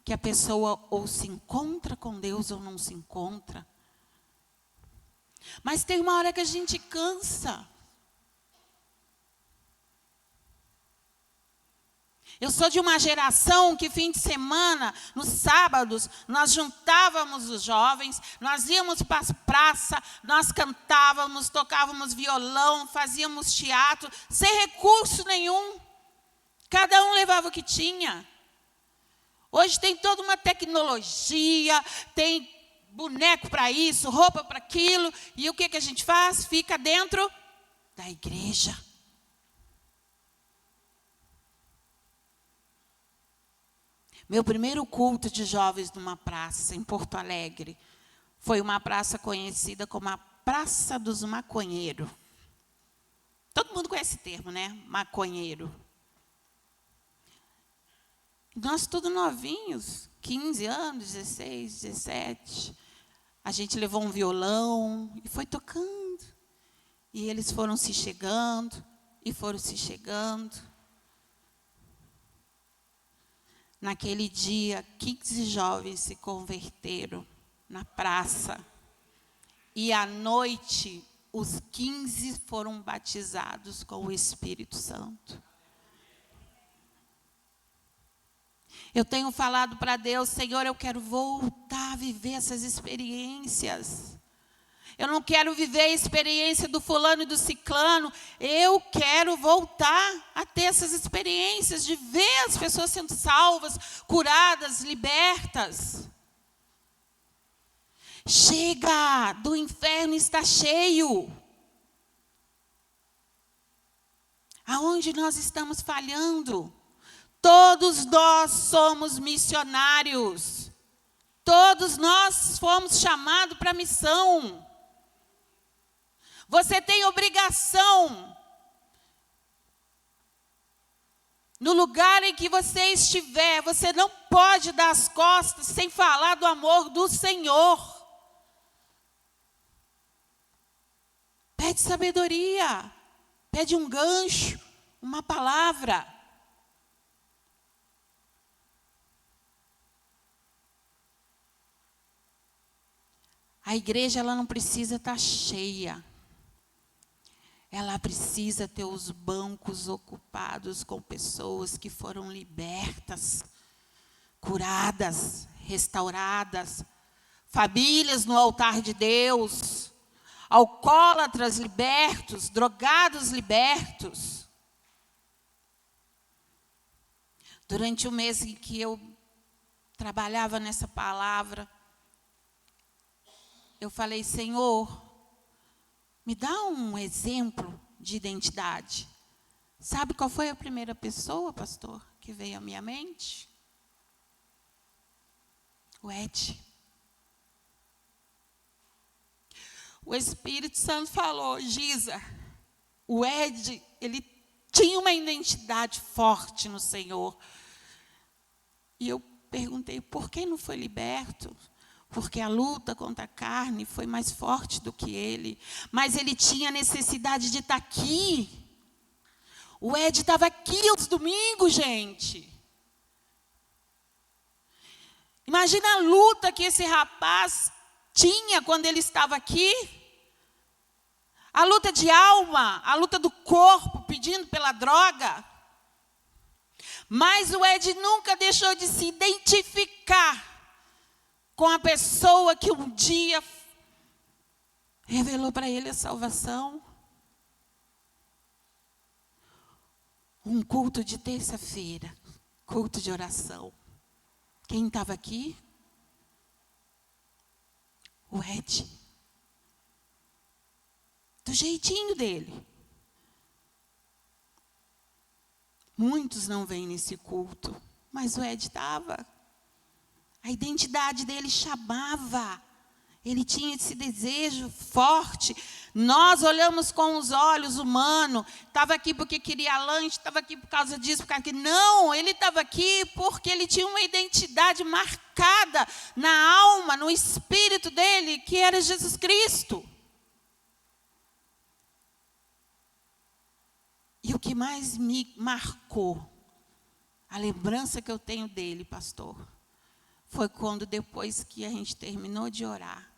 que a pessoa ou se encontra com Deus ou não se encontra. Mas tem uma hora que a gente cansa. Eu sou de uma geração que fim de semana, nos sábados, nós juntávamos os jovens, nós íamos para a praça, nós cantávamos, tocávamos violão, fazíamos teatro, sem recurso nenhum. Cada um levava o que tinha. Hoje tem toda uma tecnologia, tem boneco para isso, roupa para aquilo. E o que a gente faz? Fica dentro da igreja. Meu primeiro culto de jovens numa praça em Porto Alegre foi uma praça conhecida como a Praça dos Maconheiros. Todo mundo conhece esse termo, né? Maconheiro. Nós todos novinhos, 15 anos, 16, 17. A gente levou um violão e foi tocando. E eles foram se chegando, e foram se chegando. Naquele dia, 15 jovens se converteram na praça. E à noite, os 15 foram batizados com o Espírito Santo. Eu tenho falado para Deus, Senhor, eu quero voltar a viver essas experiências. Eu não quero viver a experiência do fulano e do ciclano. Eu quero voltar a ter essas experiências de ver as pessoas sendo salvas, curadas, libertas. Chega, do inferno está cheio. Aonde nós estamos falhando? Todos nós somos missionários. Todos nós fomos chamados para a missão. Você tem obrigação, no lugar em que você estiver, você não pode dar as costas sem falar do amor do Senhor. Pede sabedoria, pede um gancho, uma palavra. A igreja ela não precisa estar cheia. Ela precisa ter os bancos ocupados com pessoas que foram libertas, curadas, restauradas, famílias no altar de Deus, alcoólatras libertos, drogados libertos. Durante o mês em que eu trabalhava nessa palavra, eu falei, Senhor, me dá um exemplo de identidade. Sabe qual foi a primeira pessoa, pastor, que veio à minha mente? O Ed. O Espírito Santo falou, Giza, o Ed, ele tinha uma identidade forte no Senhor. E eu perguntei, por que não foi liberto? Porque a luta contra a carne foi mais forte do que ele. Mas ele tinha necessidade de estar aqui. O Ed estava aqui aos domingos, gente. Imagina a luta que esse rapaz tinha quando ele estava aqui. A luta de alma, a luta do corpo, pedindo pela droga. Mas o Ed nunca deixou de se identificar com a pessoa que um dia revelou para ele a salvação. Um culto de terça-feira, culto de oração. Quem estava aqui? O Ed. Do jeitinho dele. Muitos não vêm nesse culto, mas o Ed estava. A identidade dele chamava. Ele tinha esse desejo forte. Nós olhamos com os olhos humanos. Estava aqui porque queria lanche, estava aqui por causa disso, por causa daquilo. Não, ele estava aqui porque ele tinha uma identidade marcada na alma, no espírito dele, que era Jesus Cristo. E o que mais me marcou, a lembrança que eu tenho dele, pastor, foi quando depois que a gente terminou de orar,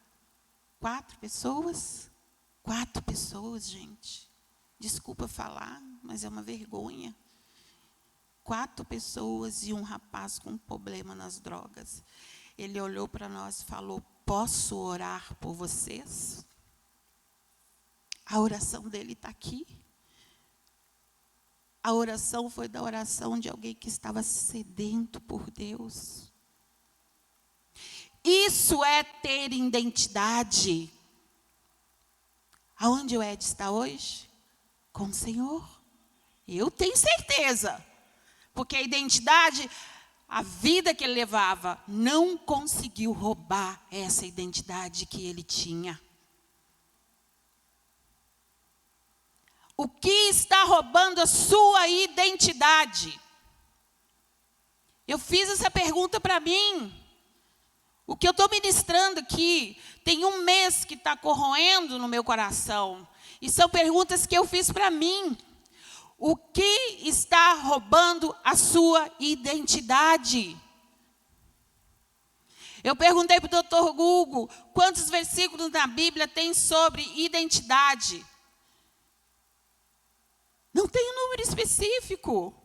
4 pessoas, gente. Desculpa falar, mas é uma vergonha. 4 pessoas e um rapaz com problema nas drogas. Ele olhou para nós e falou, posso orar por vocês? A oração dele está aqui. A oração foi da oração de alguém que estava sedento por Deus. Isso é ter identidade. Aonde o Ed está hoje? Com o Senhor. Eu tenho certeza. Porque a identidade, a vida que ele levava, não conseguiu roubar essa identidade que ele tinha. O que está roubando a sua identidade? Eu fiz essa pergunta para mim. O que eu estou ministrando aqui, tem um mês que está corroendo no meu coração. E são perguntas que eu fiz para mim. O que está roubando a sua identidade? Eu perguntei para o doutor Google, quantos versículos na Bíblia tem sobre identidade? Não tem um número específico.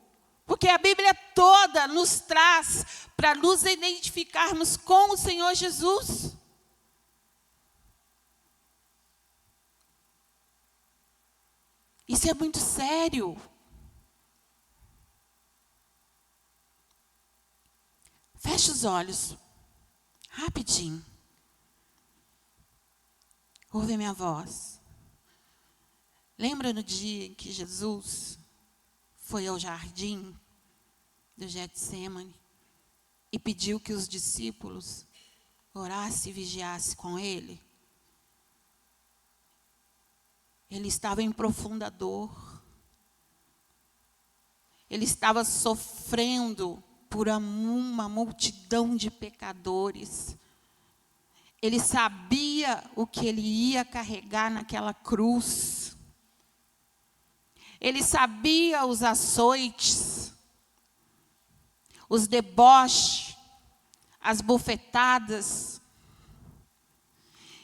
Porque a Bíblia toda nos traz para nos identificarmos com o Senhor Jesus. Isso é muito sério. Feche os olhos, rapidinho. Ouve a minha voz. Lembra no dia em que Jesus foi ao jardim do Getsemane e pediu que os discípulos orassem e vigiassem com ele? Ele estava em profunda dor. Ele estava sofrendo por uma multidão de pecadores. Ele sabia o que ele ia carregar naquela cruz. Ele sabia os açoites, os deboches, as bofetadas.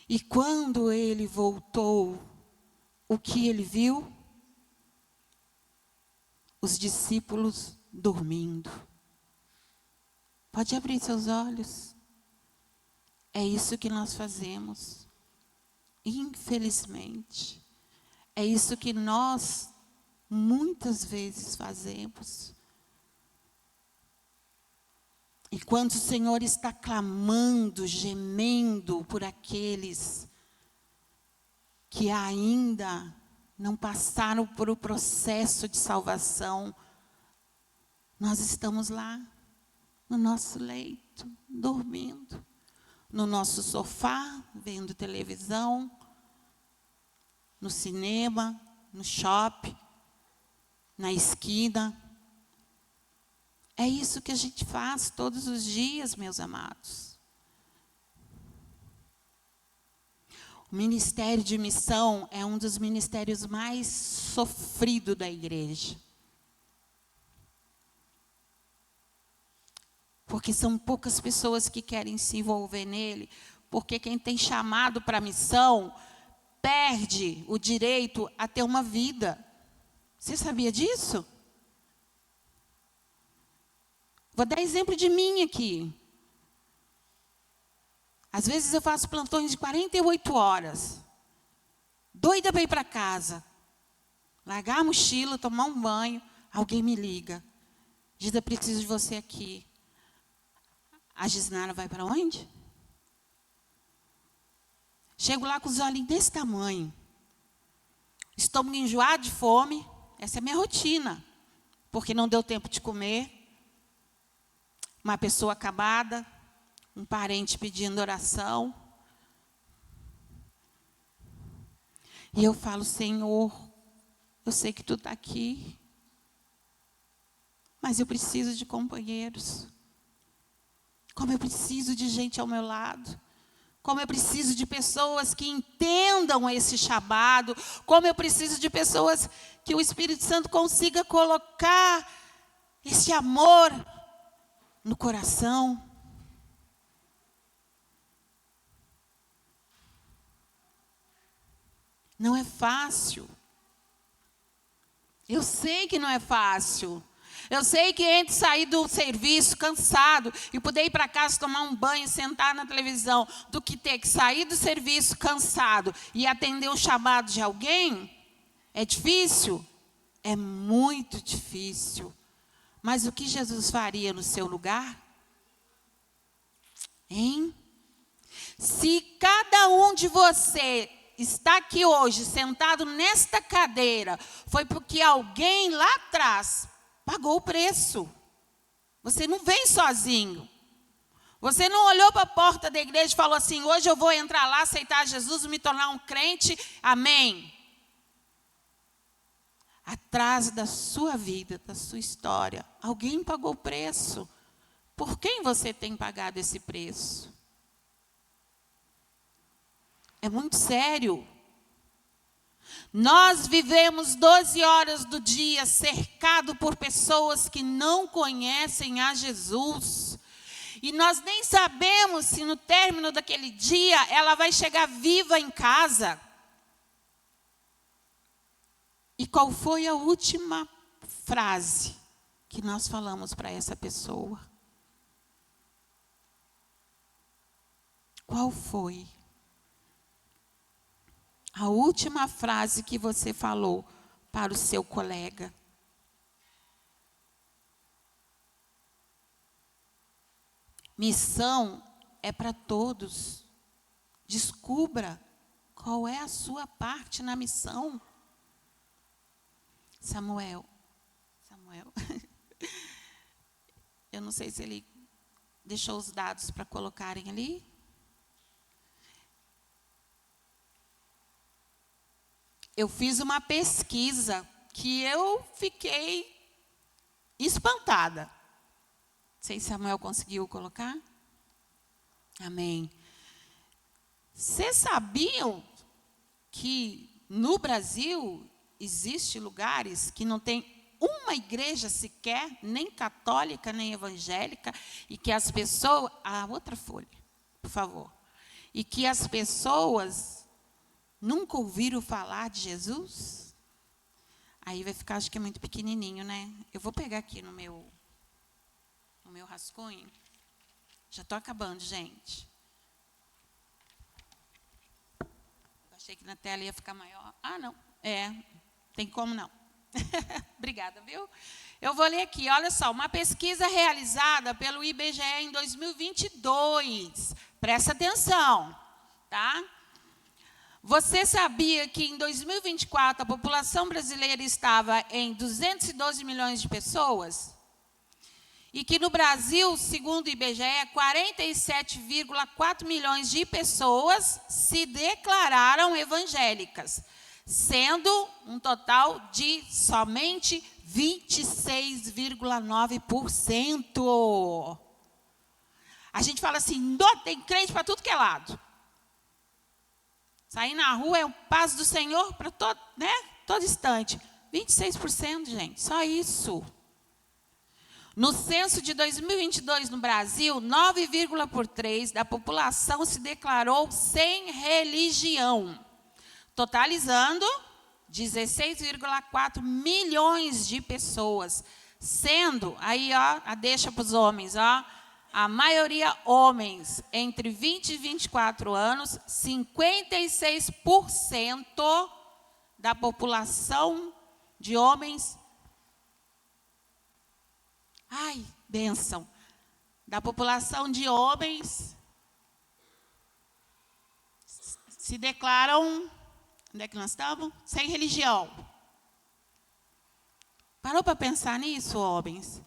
E quando ele voltou, o que ele viu? Os discípulos dormindo. Pode abrir seus olhos. É isso que nós fazemos. Infelizmente. É isso que nós muitas vezes fazemos. Enquanto o Senhor está clamando, gemendo por aqueles que ainda não passaram por o processo de salvação, nós estamos lá, no nosso leito, dormindo, no nosso sofá, vendo televisão, no cinema, no shopping, na esquina. É isso que a gente faz todos os dias, meus amados. O ministério de missão é um dos ministérios mais sofridos da igreja. Porque são poucas pessoas que querem se envolver nele. Porque quem tem chamado para a missão perde o direito a ter uma vida. Você sabia disso? Vou dar exemplo de mim aqui. Às vezes eu faço plantões de 48 horas. Doida para ir para casa. Largar a mochila, tomar um banho. Alguém me liga. Diz, eu preciso de você aqui. A Gisnara vai para onde? Chego lá com os olhinhos desse tamanho. Estômago enjoado de fome. Essa é a minha rotina. Porque não deu tempo de comer. Uma pessoa acabada. Um parente pedindo oração. E eu falo, Senhor, eu sei que tu está aqui. Mas eu preciso de companheiros. Como eu preciso de gente ao meu lado. Como eu preciso de pessoas que entendam esse chamado. Como eu preciso de pessoas que o Espírito Santo consiga colocar esse amor no coração. Não é fácil. Eu sei que não é fácil. Eu sei que entre sair do serviço cansado e poder ir para casa tomar um banho, sentar na televisão, do que ter que sair do serviço cansado e atender o chamado de alguém, é difícil? É muito difícil. Mas o que Jesus faria no seu lugar? Hein? Se cada um de você está aqui hoje, sentado nesta cadeira, foi porque alguém lá atrás pagou o preço. Você não vem sozinho. Você não olhou para a porta da igreja e falou assim, hoje eu vou entrar lá, aceitar Jesus, me tornar um crente, amém. Atrás da sua vida, da sua história, alguém pagou o preço. Por quem você tem pagado esse preço? É muito sério. Nós vivemos 12 horas do dia cercado por pessoas que não conhecem a Jesus. E nós nem sabemos se no término daquele dia ela vai chegar viva em casa. E qual foi a última frase que nós falamos para essa pessoa? Qual foi a última frase que você falou para o seu colega? Missão é para todos. Descubra qual é a sua parte na missão. Samuel, eu não sei se ele deixou os dados para colocarem ali. Eu fiz uma pesquisa que eu fiquei espantada. Não sei se Samuel conseguiu colocar. Amém. Vocês sabiam que no Brasil existem lugares que não tem uma igreja sequer, nem católica, nem evangélica, e que as pessoas... A outra folha, por favor. E que as pessoas nunca ouviram falar de Jesus? Aí vai ficar, acho que é muito pequenininho, né? Eu vou pegar aqui no meu rascunho. Já estou acabando, gente. Eu achei que na tela ia ficar maior. Ah, não. Tem como não. Obrigada, viu? Eu vou ler aqui, olha só, uma pesquisa realizada pelo IBGE em 2022. Presta atenção, tá? Você sabia que em 2024 a população brasileira estava em 212 milhões de pessoas? E que no Brasil, segundo o IBGE, 47,4 milhões de pessoas se declararam evangélicas, sendo um total de somente 26,9%. A gente fala assim, tem crente para tudo que é lado. Sair na rua é o paz do Senhor para todo instante. 26%, gente, só isso. No censo de 2022, no Brasil, 9,3% da população se declarou sem religião, totalizando 16,4 milhões de pessoas, sendo, aí, ó, a deixa para os homens, ó, a maioria homens, entre 20 e 24 anos, 56% da população de homens. Ai, bênção. Da população de homens se declaram, onde é que nós estamos? Sem religião. Parou para pensar nisso, homens?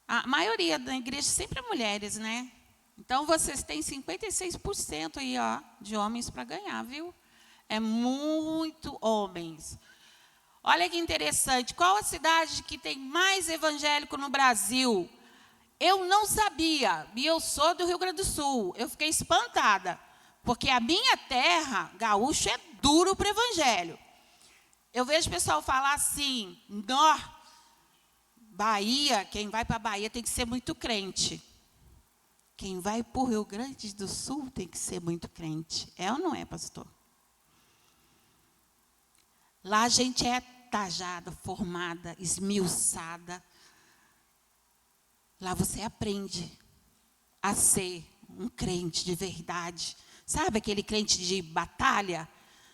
A maioria da igreja sempre é mulheres, né? Então, vocês têm 56% aí, ó, de homens para ganhar, viu? É muito homens. Olha que interessante. Qual a cidade que tem mais evangélico no Brasil? Eu não sabia. E eu sou do Rio Grande do Sul. Eu fiquei espantada. Porque a minha terra, gaúcho, é duro para o evangelho. Eu vejo o pessoal falar assim, Bahia, quem vai para a Bahia tem que ser muito crente. Quem vai para o Rio Grande do Sul tem que ser muito crente. É ou não é, pastor? Lá a gente é tajada, formada, esmiuçada. Lá você aprende a ser um crente de verdade. Sabe aquele crente de batalha?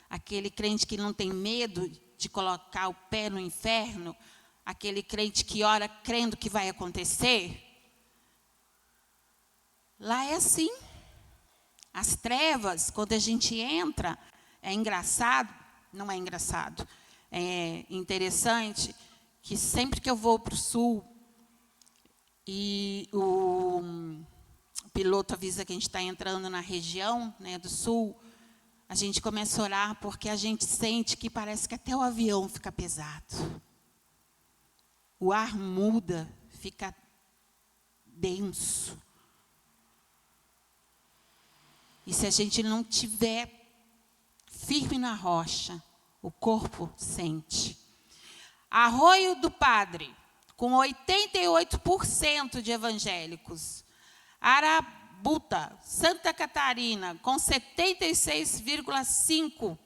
Aquele crente que não tem medo de colocar o pé no inferno? Aquele crente que ora crendo que vai acontecer? Lá é assim. As trevas, quando a gente entra, é engraçado, não é engraçado, é interessante que sempre que eu vou para o sul e o piloto avisa que a gente está entrando na região, né, do sul, a gente começa a orar porque a gente sente que parece que até o avião fica pesado. O ar muda, fica denso. E se a gente não tiver firme na rocha, o corpo sente. Arroio do Padre, com 88% de evangélicos. Arabuta, Santa Catarina, com 76,5%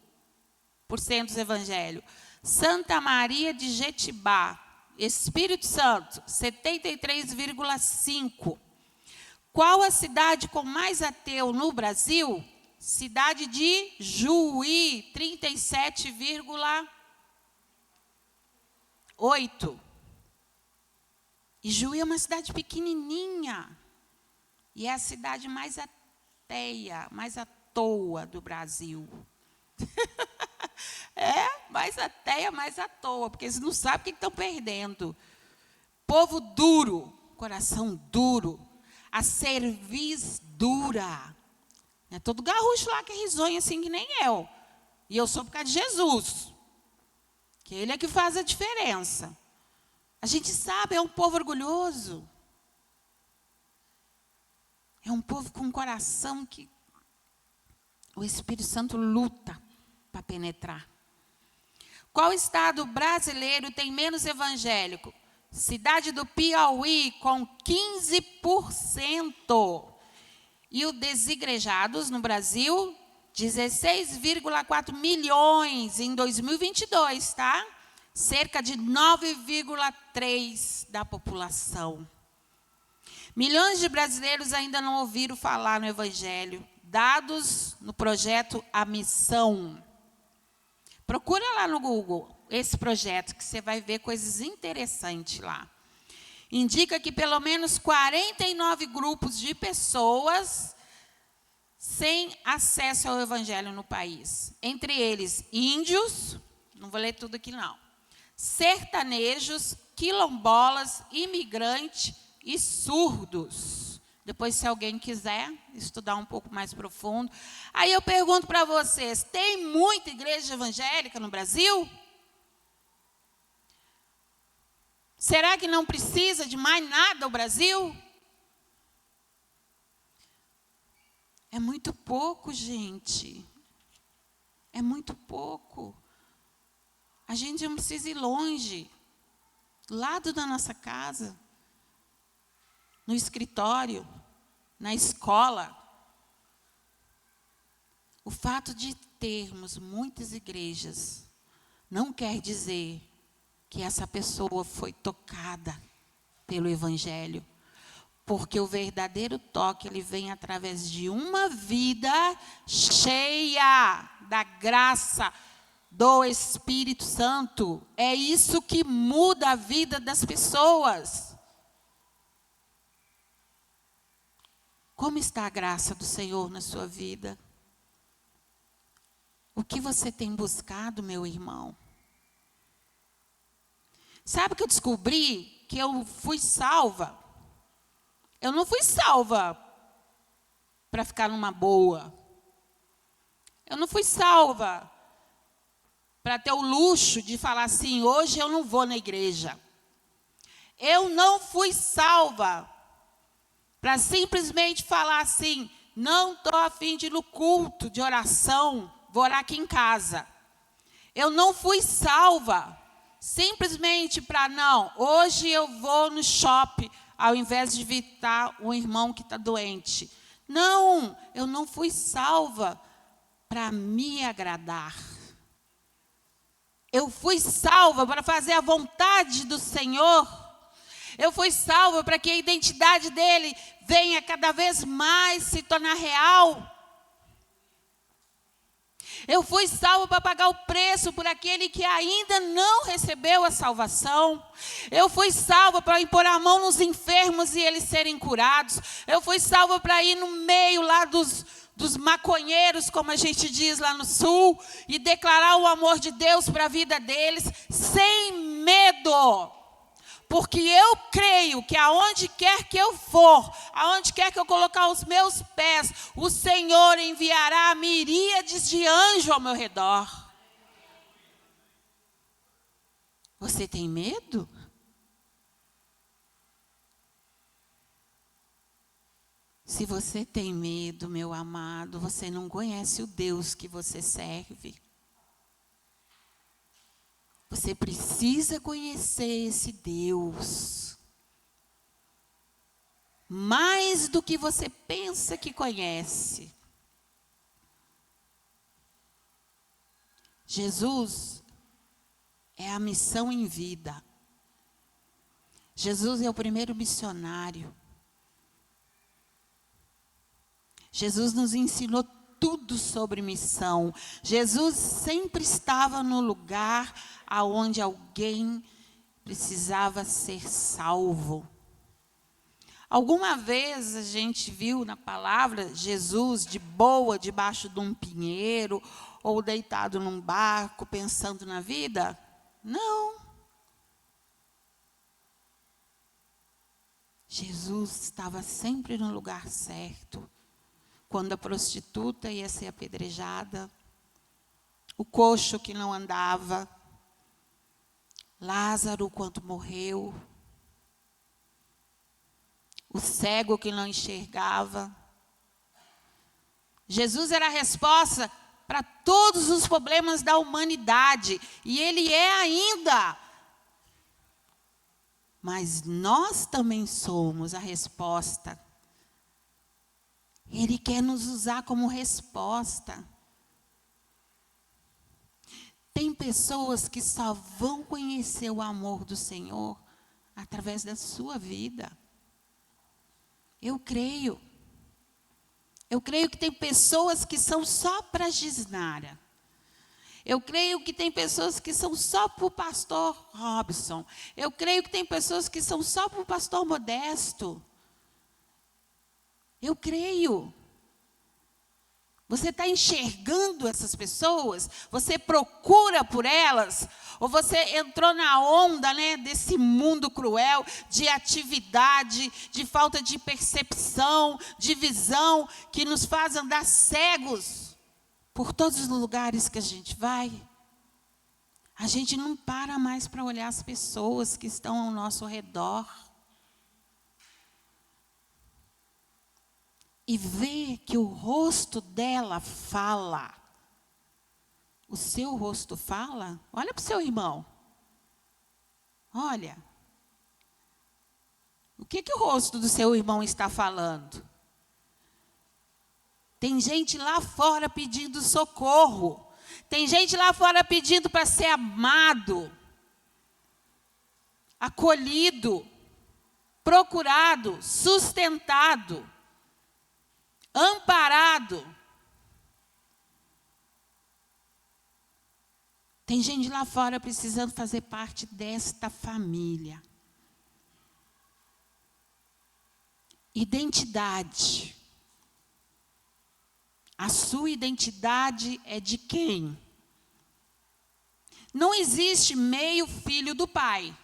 dos evangélicos. Santa Maria de Jetibá, Espírito Santo, 73,5%. Qual a cidade com mais ateu no Brasil? Cidade de Juí, 37,8%. E Juí é uma cidade pequenininha. E é a cidade mais ateia, mais à toa do Brasil. Mais ateia, mais à toa, porque eles não sabem o que estão perdendo. Povo duro, coração duro, a cerviz dura. É todo garrucho lá que é risonho assim que nem eu. E eu sou por causa de Jesus. Que Ele é que faz a diferença. A gente sabe, é um povo orgulhoso. É um povo com um coração que o Espírito Santo luta para penetrar. Qual estado brasileiro tem menos evangélico? Cidade do Piauí, com 15%. E o desigrejados no Brasil, 16,4 milhões em 2022, tá? Cerca de 9,3% da população. Milhões de brasileiros ainda não ouviram falar no Evangelho. Dados no projeto A Missão. Procura lá no Google esse projeto, que você vai ver coisas interessantes lá. Indica que pelo menos 49 grupos de pessoas sem acesso ao Evangelho no país. Entre eles, índios, não vou ler tudo aqui não, sertanejos, quilombolas, imigrantes e surdos. Depois, se alguém quiser estudar um pouco mais profundo. Aí eu pergunto para vocês, tem muita igreja evangélica no Brasil? Será que não precisa de mais nada o Brasil? É muito pouco, gente. É muito pouco. A gente não precisa ir longe. Do lado da nossa casa. No escritório. Na escola. O fato de termos muitas igrejas não quer dizer que essa pessoa foi tocada pelo Evangelho. Porque o verdadeiro toque, ele vem através de uma vida cheia da graça do Espírito Santo. É isso que muda a vida das pessoas. Como está a graça do Senhor na sua vida? O que você tem buscado, meu irmão? Sabe o que eu descobri? Que eu fui salva. Eu não fui salva para ficar numa boa. Eu não fui salva para ter o luxo de falar assim, hoje eu não vou na igreja. Eu não fui salva para simplesmente falar assim, não estou a fim de ir no culto de oração, vou orar aqui em casa. Eu não fui salva simplesmente para, não, hoje eu vou no shopping, ao invés de visitar um irmão que está doente. Não, eu não fui salva para me agradar. Eu fui salva para fazer a vontade do Senhor. Eu fui salva para que a identidade dele venha cada vez mais se tornar real. Eu fui salvo para pagar o preço por aquele que ainda não recebeu a salvação. Eu fui salvo para impor a mão nos enfermos e eles serem curados. Eu fui salvo para ir no meio lá dos maconheiros, como a gente diz lá no sul, e declarar o amor de Deus para a vida deles, sem medo. Porque eu creio que aonde quer que eu for, aonde quer que eu colocar os meus pés, o Senhor enviará miríades de anjos ao meu redor. Você tem medo? Se você tem medo, meu amado, você não conhece o Deus que você serve. Você precisa conhecer esse Deus. Mais do que você pensa que conhece. Jesus é a missão em vida. Jesus é o primeiro missionário. Jesus nos ensinou tudo sobre missão. Jesus sempre estava no lugar aonde alguém precisava ser salvo. Alguma vez a gente viu na palavra Jesus de boa debaixo de um pinheiro ou deitado num barco pensando na vida? Não. Jesus estava sempre no lugar certo. Quando a prostituta ia ser apedrejada, o coxo que não andava, Lázaro quando morreu, o cego que não enxergava. Jesus era a resposta para todos os problemas da humanidade, e Ele é ainda. Mas nós também somos a resposta. Ele quer nos usar como resposta. Tem pessoas que só vão conhecer o amor do Senhor através da sua vida. Eu creio. Eu creio que tem pessoas que são só para Gisnara. Eu creio que tem pessoas que são só para o pastor Robson. Eu creio que tem pessoas que são só para o pastor Modesto. Eu creio. Você está enxergando essas pessoas? Você procura por elas? Ou você entrou na onda, né, desse mundo cruel, de atividade, de falta de percepção, de visão, que nos faz andar cegos por todos os lugares que a gente vai? A gente não para mais para olhar as pessoas que estão ao nosso redor. E ver que o rosto dela fala. O seu rosto fala? Olha para o seu irmão. Olha. O que o rosto do seu irmão está falando? Tem gente lá fora pedindo socorro. Tem gente lá fora pedindo para ser amado, acolhido, procurado, sustentado, amparado. Tem gente lá fora precisando fazer parte desta família. Identidade. A sua identidade é de quem? Não existe meio filho do pai.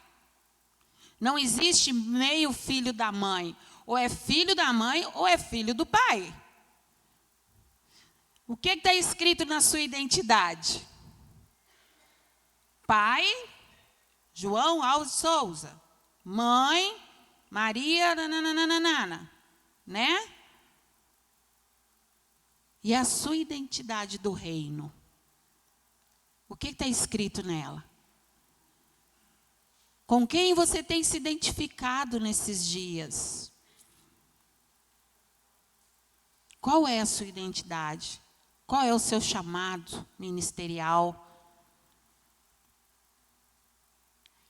Não existe meio filho da mãe. Ou é filho da mãe ou é filho do pai. O que está escrito na sua identidade? Pai, João Alves Souza. Mãe, Maria, nananana, né? E a sua identidade do reino? O que está escrito nela? Com quem você tem se identificado nesses dias? Qual é a sua identidade? Qual é o seu chamado ministerial?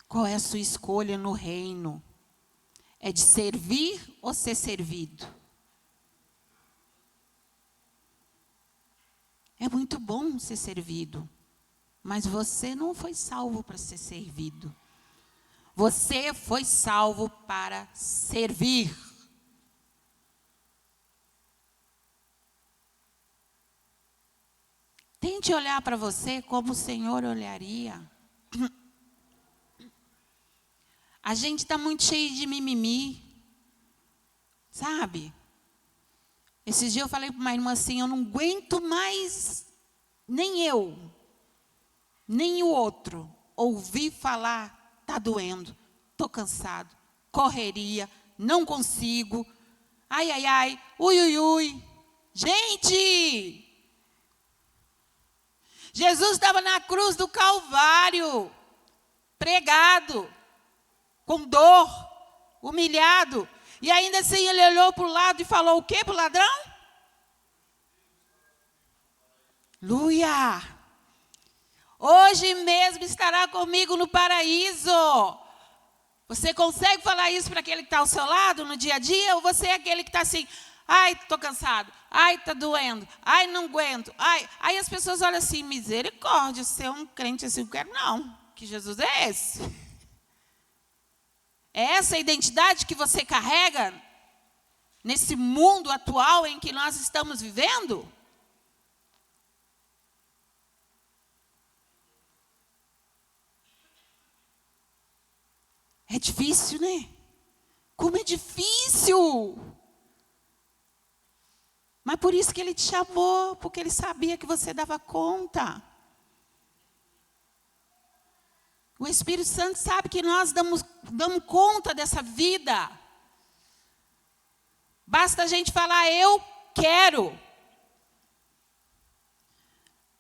Qual é a sua escolha no reino? É de servir ou ser servido? É muito bom ser servido, mas você não foi salvo para ser servido. Você foi salvo para servir. Tente olhar para você como o Senhor olharia. A gente está muito cheio de mimimi, sabe? Esses dias eu falei para uma irmã assim, eu não aguento mais, nem eu, nem o outro, ouvir falar, está doendo, estou cansado, correria, não consigo, ai, ai, ai, ui, ui, ui. Gente! Jesus estava na cruz do Calvário, pregado, com dor, humilhado. E ainda assim ele olhou para o lado e falou o quê para o ladrão? Aleluia! Hoje mesmo estará comigo no paraíso. Você consegue falar isso para aquele que está ao seu lado no dia a dia? Ou você é aquele que está assim, ai, estou cansado, ai, está doendo, ai, não aguento, ai. Aí as pessoas olham assim, misericórdia, você é um crente assim, eu quero não. Que Jesus é esse? É essa a identidade que você carrega nesse mundo atual em que nós estamos vivendo? É difícil, né? Como é difícil! Mas por isso que ele te chamou, porque ele sabia que você dava conta. O Espírito Santo sabe que nós damos conta dessa vida. Basta a gente falar, eu quero.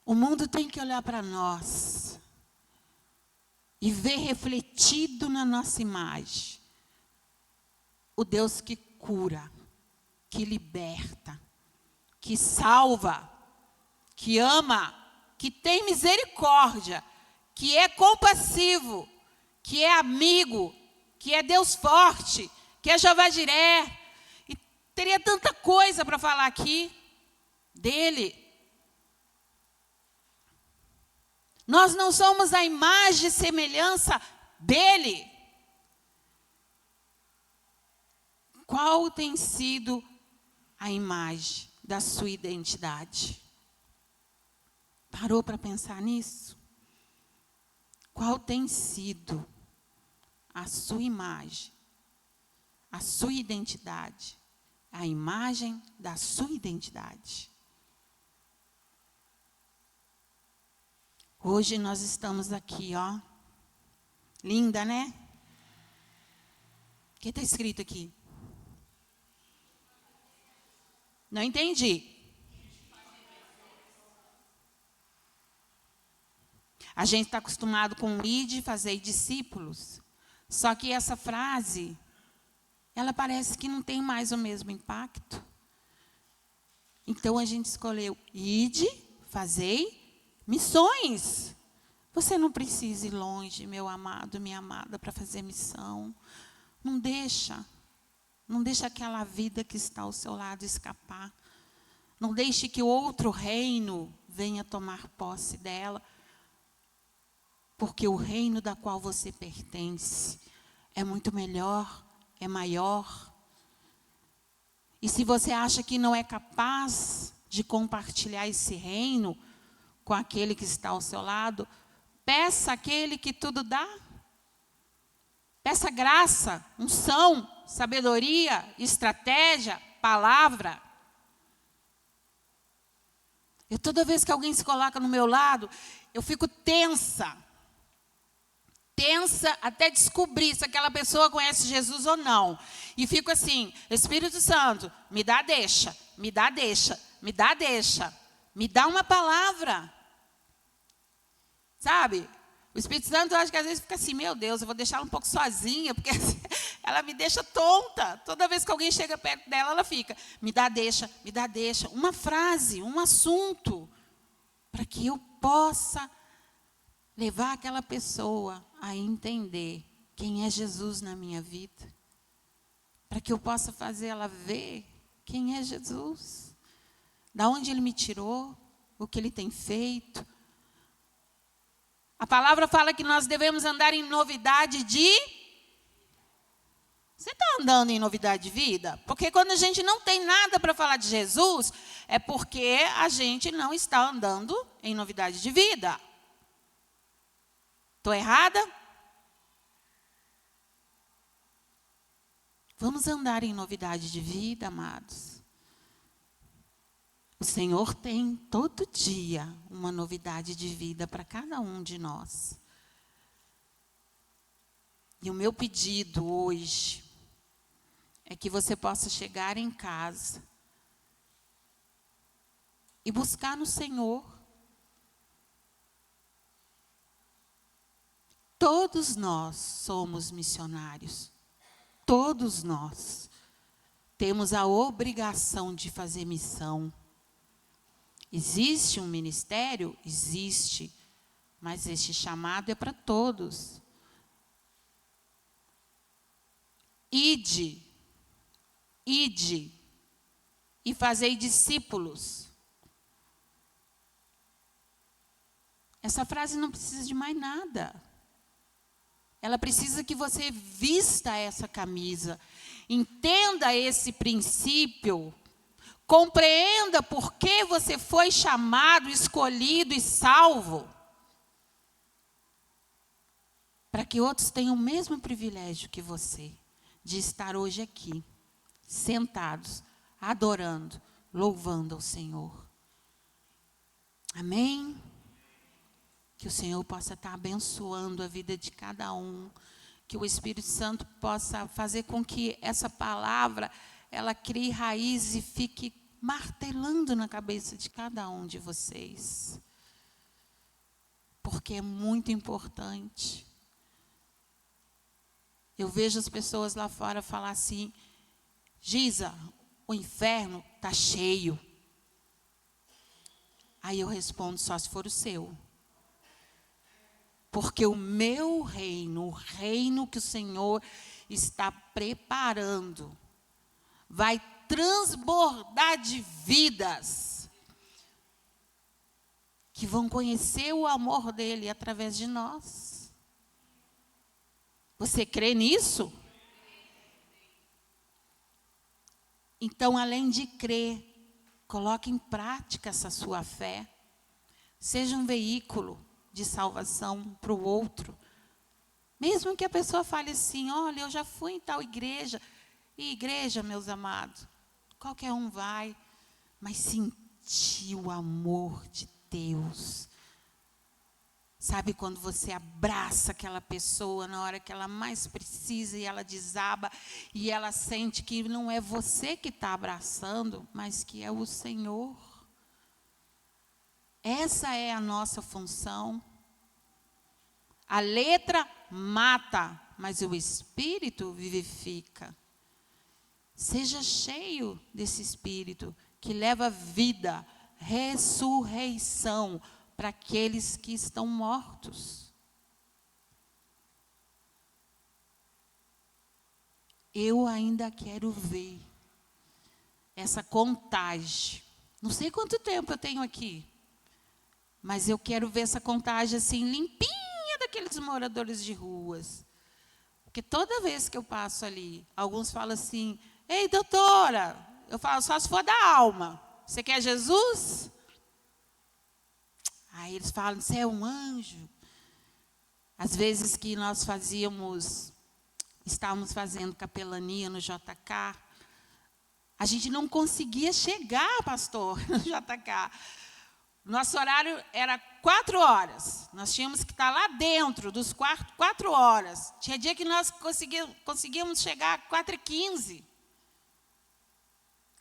O mundo tem que olhar para nós e ver refletido na nossa imagem o Deus que cura, que liberta, que salva, que ama, que tem misericórdia, que é compassivo, que é amigo, que é Deus forte, que é Jeová Jiré. E teria tanta coisa para falar aqui dele. Nós não somos a imagem e semelhança dele. Qual tem sido a imagem da sua identidade? Parou para pensar nisso? Qual tem sido a sua imagem, a sua identidade, a imagem da sua identidade? Hoje nós estamos aqui, ó. Linda, né? O que está escrito aqui? Não entendi. A gente está acostumado com ide, fazer discípulos. Só que essa frase, ela parece que não tem mais o mesmo impacto. Então a gente escolheu ide, fazei missões. Você não precisa ir longe, meu amado, minha amada, para fazer missão. Não deixa. Não deixa aquela vida que está ao seu lado escapar. Não deixe que outro reino venha tomar posse dela. Porque o reino da qual você pertence é muito melhor, é maior. E se você acha que não é capaz de compartilhar esse reino com aquele que está ao seu lado, peça àquele que tudo dá. Peça graça, unção, sabedoria, estratégia, palavra. Toda vez que alguém se coloca no meu lado, eu fico tensa. Tensa até descobrir se aquela pessoa conhece Jesus ou não. E fico assim, Espírito Santo, me dá deixa, me dá deixa, me dá deixa. Me dá uma palavra. Sabe? O Espírito Santo, eu acho que às vezes fica assim, meu Deus, eu vou deixar ela um pouco sozinha, porque ela me deixa tonta. Toda vez que alguém chega perto dela, ela fica, me dá deixa, uma frase, um assunto, para que eu possa levar aquela pessoa a entender quem é Jesus na minha vida, para que eu possa fazer ela ver quem é Jesus, da onde Ele me tirou, o que Ele tem feito. A palavra fala que nós devemos andar em novidade de... Você está andando em novidade de vida? Porque quando a gente não tem nada para falar de Jesus, é porque a gente não está andando em novidade de vida. Estou errada? Vamos andar em novidade de vida, amados. O Senhor tem todo dia uma novidade de vida para cada um de nós. E o meu pedido hoje é que você possa chegar em casa e buscar no Senhor. Todos nós somos missionários. Todos nós temos a obrigação de fazer missão. Existe um ministério? Existe. Mas este chamado é para todos. ide e fazei discípulos. Essa frase não precisa de mais nada. Ela precisa que você vista essa camisa, entenda esse princípio, compreenda por que você foi chamado, escolhido e salvo, para que outros tenham o mesmo privilégio que você, de estar hoje aqui, sentados, adorando, louvando ao Senhor. Amém? Que o Senhor possa estar abençoando a vida de cada um, que o Espírito Santo possa fazer com que essa palavra, ela crie raiz e fique martelando na cabeça de cada um de vocês. Porque é muito importante. Eu vejo as pessoas lá fora falar assim, Giza, o inferno está cheio. Aí eu respondo, só se for o seu. Porque o meu reino, o reino que o Senhor está preparando, vai transbordar de vidas que vão conhecer o amor dele através de nós. Você crê nisso? Então, além de crer, coloque em prática essa sua fé. Seja um veículo de salvação para o outro. Mesmo que a pessoa fale assim, olha, eu já fui em tal igreja. E igreja, meus amados, qualquer um vai, mas sentir o amor de Deus. Sabe quando você abraça aquela pessoa na hora que ela mais precisa e ela desaba e ela sente que não é você que está abraçando, mas que é o Senhor. Essa é a nossa função. A letra mata, mas o Espírito vivifica. Seja cheio desse Espírito que leva vida, ressurreição para aqueles que estão mortos. Eu ainda quero ver essa contagem. Não sei quanto tempo eu tenho aqui. Mas eu quero ver essa contagem assim, limpinha daqueles moradores de ruas. Porque toda vez que eu passo ali, alguns falam assim, ei, doutora, eu falo, só se for da alma. Você quer Jesus? Aí eles falam, você é um anjo. Às vezes que nós estávamos fazendo capelania no JK, a gente não conseguia chegar, pastor, no JK. Nosso horário era 4 horas. Nós tínhamos que estar lá dentro dos 4 horas. Tinha dia que nós conseguíamos chegar às 4h15.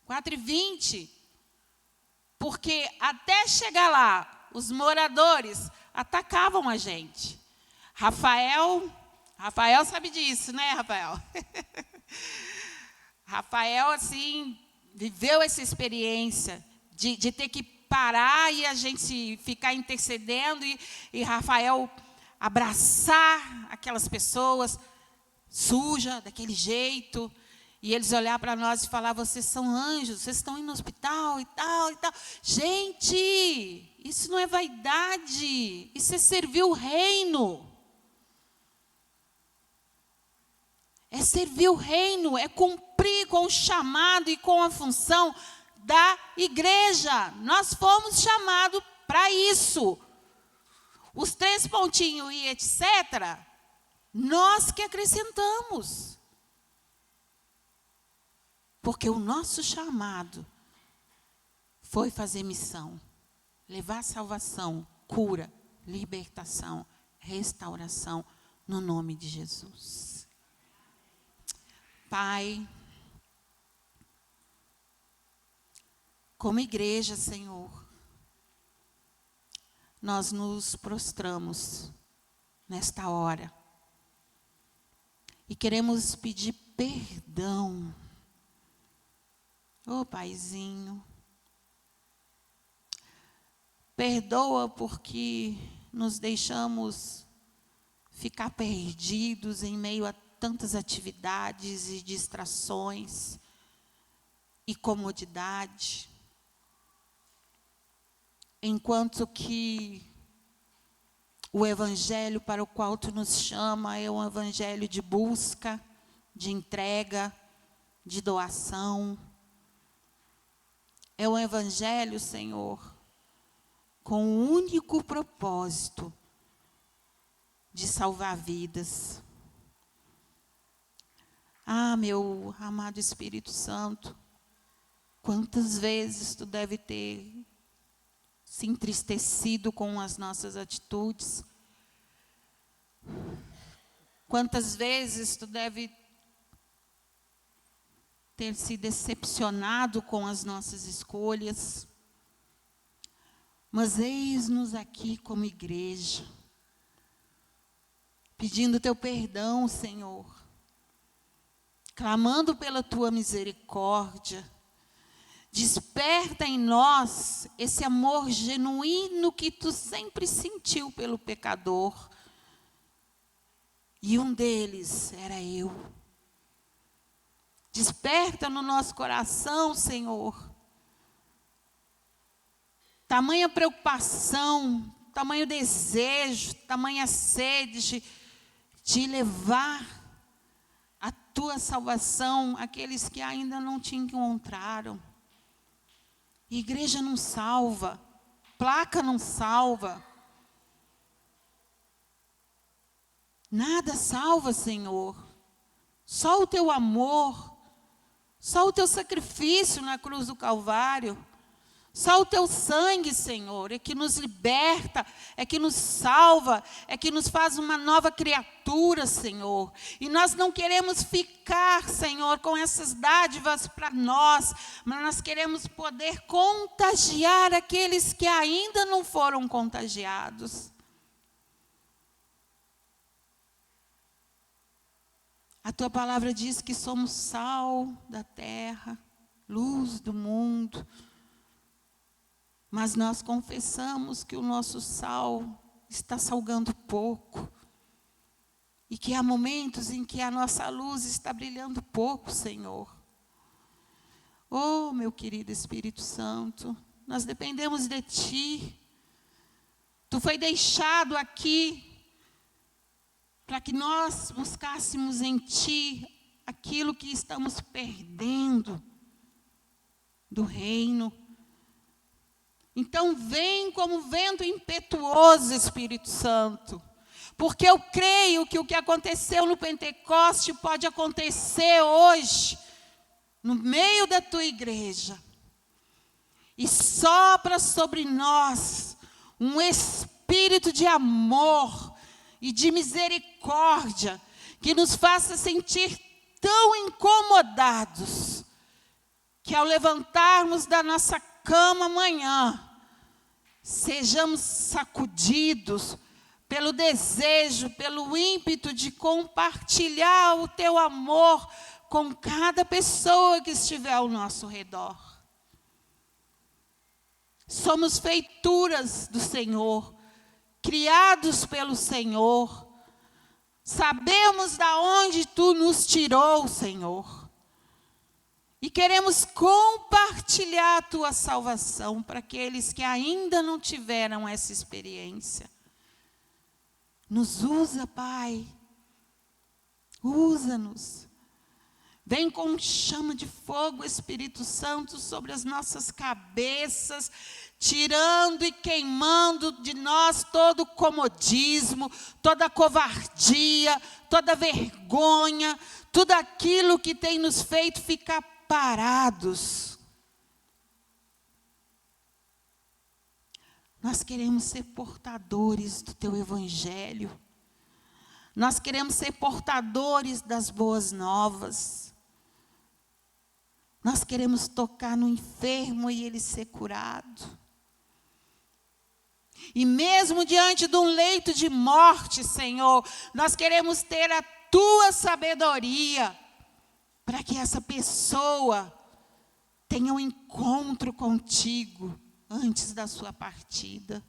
4h20. Porque até chegar lá, os moradores atacavam a gente. Rafael sabe disso, né, Rafael? Rafael, assim, viveu essa experiência de ter que parar e a gente ficar intercedendo e Rafael abraçar aquelas pessoas sujas, daquele jeito, e eles olhar para nós e falar, vocês são anjos, vocês estão indo no hospital e tal, e tal. Gente, isso não é vaidade, isso é servir o reino. É servir o reino, é cumprir com o chamado e com a função da igreja. Nós fomos chamados para isso. Os 3 pontinhos e etc., nós que acrescentamos. Porque o nosso chamado foi fazer missão, levar salvação, cura, libertação, restauração, no nome de Jesus. Pai, como igreja, Senhor, nós nos prostramos nesta hora e queremos pedir perdão. Ô Paizinho, perdoa porque nos deixamos ficar perdidos em meio a tantas atividades e distrações e comodidade, enquanto que o evangelho para o qual tu nos chama é um evangelho de busca, de entrega, de doação. É um evangelho, Senhor, com o único propósito de salvar vidas. Ah, meu amado Espírito Santo, quantas vezes tu deve ter se entristecido com as nossas atitudes? Quantas vezes tu deve ter se decepcionado com as nossas escolhas? Mas eis-nos aqui como igreja, pedindo teu perdão, Senhor, clamando pela tua misericórdia. Desperta em nós esse amor genuíno que tu sempre sentiu pelo pecador. E um deles era eu. Desperta no nosso coração, Senhor, tamanha preocupação, tamanho desejo, tamanha sede de levar a tua salvação àqueles que ainda não te encontraram. Igreja não salva, placa não salva, nada salva, Senhor. Só o teu amor, só o teu sacrifício na cruz do Calvário, só o teu sangue, Senhor, é que nos liberta, é que nos salva, é que nos faz uma nova criatura, Senhor. E nós não queremos ficar, Senhor, com essas dádivas para nós, mas nós queremos poder contagiar aqueles que ainda não foram contagiados. A tua palavra diz que somos sal da terra, luz do mundo. Mas nós confessamos que o nosso sal está salgando pouco. E que há momentos em que a nossa luz está brilhando pouco, Senhor. Oh, meu querido Espírito Santo, nós dependemos de Ti. Tu foi deixado aqui para que nós buscássemos em Ti aquilo que estamos perdendo do reino. Então vem como vento impetuoso, Espírito Santo, porque eu creio que o que aconteceu no Pentecoste pode acontecer hoje, no meio da tua igreja. E sopra sobre nós um espírito de amor e de misericórdia, que nos faça sentir tão incomodados, que ao levantarmos da nossa cama amanhã, sejamos sacudidos pelo desejo, pelo ímpeto de compartilhar o teu amor com cada pessoa que estiver ao nosso redor. Somos feituras do Senhor, criados pelo Senhor. Sabemos de onde tu nos tirou, Senhor. E queremos compartilhar a tua salvação para aqueles que ainda não tiveram essa experiência. Nos usa, Pai. Usa-nos. Vem com chama de fogo, Espírito Santo, sobre as nossas cabeças, tirando e queimando de nós todo comodismo, toda covardia, toda vergonha, tudo aquilo que tem nos feito ficar parados. Nós queremos ser portadores do teu evangelho. Nós queremos ser portadores das boas novas. Nós queremos tocar no enfermo e ele ser curado. E mesmo diante de um leito de morte, Senhor, nós queremos ter a tua sabedoria para que essa pessoa tenha um encontro contigo antes da sua partida.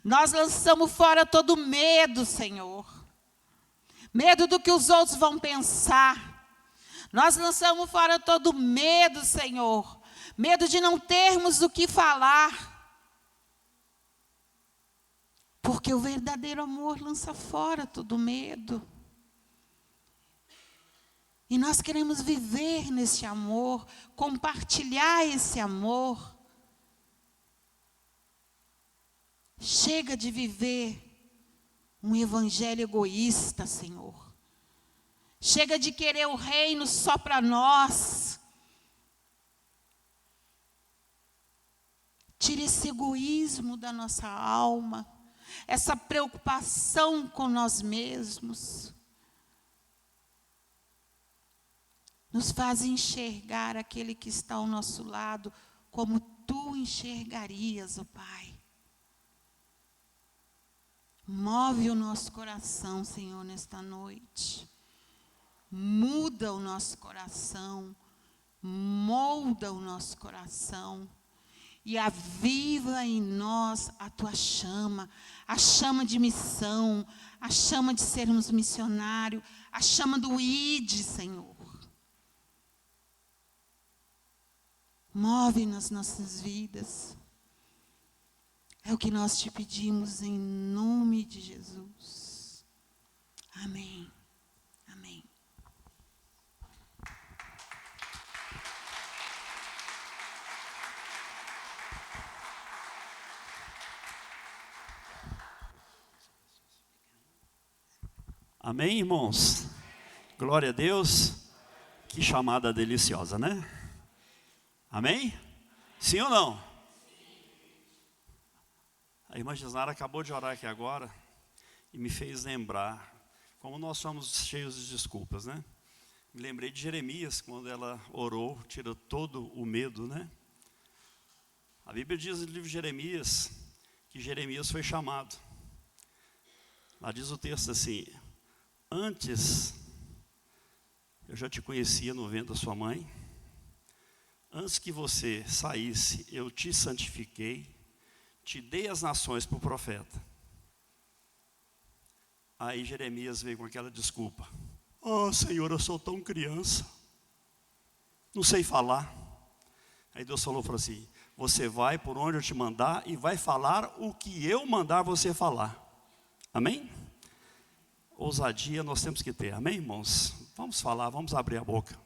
Nós lançamos fora todo medo, Senhor. Medo do que os outros vão pensar. Nós lançamos fora todo medo, Senhor. Medo de não termos o que falar. Porque o verdadeiro amor lança fora todo medo. E nós queremos viver nesse amor, compartilhar esse amor. Chega de viver um evangelho egoísta, Senhor. Chega de querer o reino só para nós. Tire esse egoísmo da nossa alma, essa preocupação com nós mesmos. Nos faz enxergar aquele que está ao nosso lado como tu enxergarias, ó Pai. Move o nosso coração, Senhor, nesta noite. Muda o nosso coração. Molda o nosso coração. E aviva em nós a tua chama. A chama de missão. A chama de sermos missionários. A chama do ID, Senhor. Move nas nossas vidas. É o que nós te pedimos em nome de Jesus. Amém. Amém. Amém, irmãos? Glória a Deus. Que chamada deliciosa, né? Amém? Sim ou não? A irmã Gisnara acabou de orar aqui agora e me fez lembrar, como nós somos cheios de desculpas, né? Me lembrei de Jeremias, quando ela orou, tirou todo o medo, né? A Bíblia diz no livro de Jeremias, que Jeremias foi chamado. Lá diz o texto assim: antes eu já te conhecia no ventre da sua mãe, antes que você saísse, eu te santifiquei, te dei as nações para o profeta. Aí Jeremias veio com aquela desculpa: oh Senhor, eu sou tão criança, não sei falar. Aí Deus falou assim: você vai por onde eu te mandar e vai falar o que eu mandar você falar. Amém? Ousadia nós temos que ter, amém, irmãos? Vamos falar, vamos abrir a boca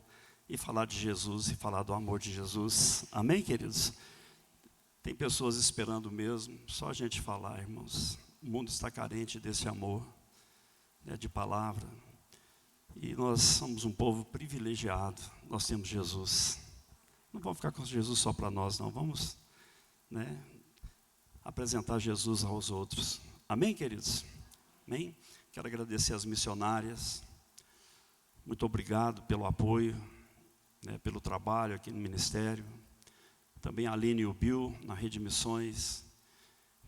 e falar de Jesus e falar do amor de Jesus. Amém, queridos? Tem pessoas esperando mesmo, só a gente falar, irmãos. O mundo está carente desse amor, né, de palavra. E nós somos um povo privilegiado, nós temos Jesus. Não vamos ficar com Jesus só para nós, não. Vamos, né, apresentar Jesus aos outros. Amém, queridos? Amém? Quero agradecer às missionárias. Muito obrigado pelo apoio, né, pelo trabalho aqui no ministério. Também a Aline e o Bill, na Rede Missões,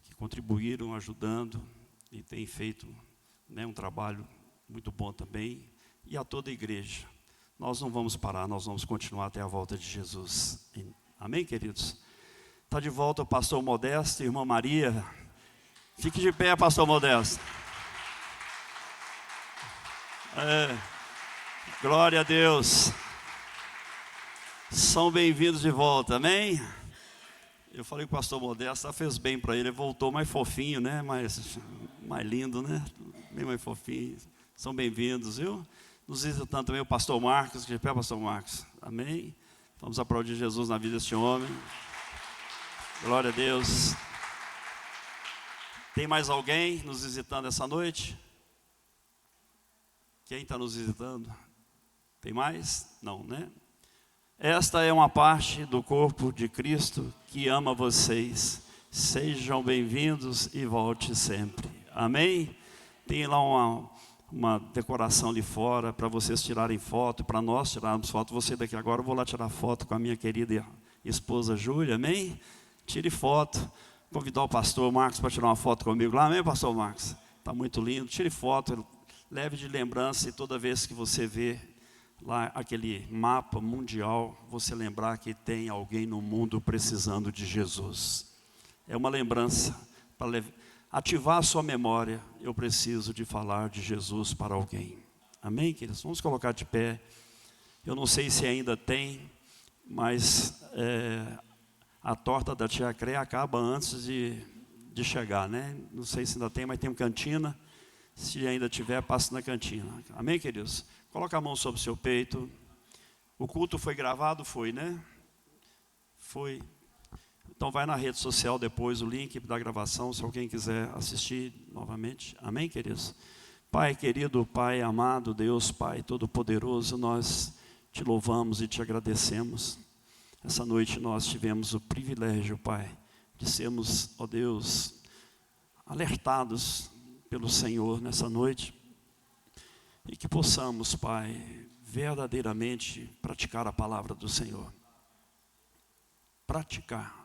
que contribuíram ajudando e têm feito, né, um trabalho muito bom também. E a toda a igreja. Nós não vamos parar, nós vamos continuar até a volta de Jesus. Amém, queridos? Está de volta o pastor Modesto e a irmã Maria. Fique de pé, pastor Modesto. Glória a Deus. São bem-vindos de volta, amém? Eu falei com o pastor Modesto, fez bem para ele voltou mais fofinho, né? Mais lindo, né? Bem mais fofinho. São bem-vindos, viu? Nos visitando também o pastor Marcos, que de pé, pastor Marcos, amém? Vamos aplaudir Jesus na vida deste homem. Glória a Deus. Tem mais alguém nos visitando essa noite? Quem está nos visitando? Tem mais? Não, né? Esta é uma parte do corpo de Cristo que ama vocês. Sejam bem-vindos e volte sempre. Amém? Tem lá uma decoração ali fora para vocês tirarem foto, para nós tirarmos foto. Você daqui agora, eu vou lá tirar foto com a minha querida esposa Júlia, amém? Tire foto. Convidar o pastor Marcos para tirar uma foto comigo lá, amém, pastor Marcos? Está muito lindo. Tire foto, leve de lembrança, e toda vez que você vê lá aquele mapa mundial, você lembrar que tem alguém no mundo precisando de Jesus. É uma lembrança para ativar a sua memória, eu preciso de falar de Jesus para alguém. Amém, queridos? Vamos colocar de pé. Eu não sei se ainda tem, mas a torta da tia Cré acaba antes de chegar, né? Não sei se ainda tem, mas tem uma cantina. Se ainda tiver, passe na cantina. Amém, queridos? Coloca a mão sobre o seu peito. O culto foi gravado? Foi, né? Foi. Então vai na rede social depois, o link da gravação, se alguém quiser assistir novamente. Amém, queridos? Pai querido, Pai amado, Deus, Pai todo-poderoso, nós te louvamos e te agradecemos. Essa noite nós tivemos o privilégio, Pai, de sermos, ó Deus, alertados pelo Senhor nessa noite. E que possamos, Pai, verdadeiramente praticar a palavra do Senhor. Praticar.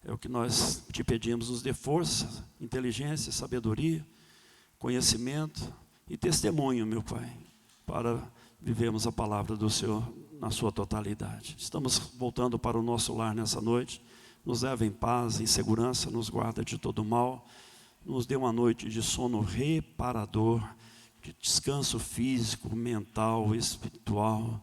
É o que nós te pedimos, nos dê força, inteligência, sabedoria, conhecimento e testemunho, meu Pai, para vivermos a palavra do Senhor na sua totalidade. Estamos voltando para o nosso lar nessa noite. Nos leva em paz, em segurança, nos guarda de todo mal. Nos dê uma noite de sono reparador, de descanso físico, mental, espiritual.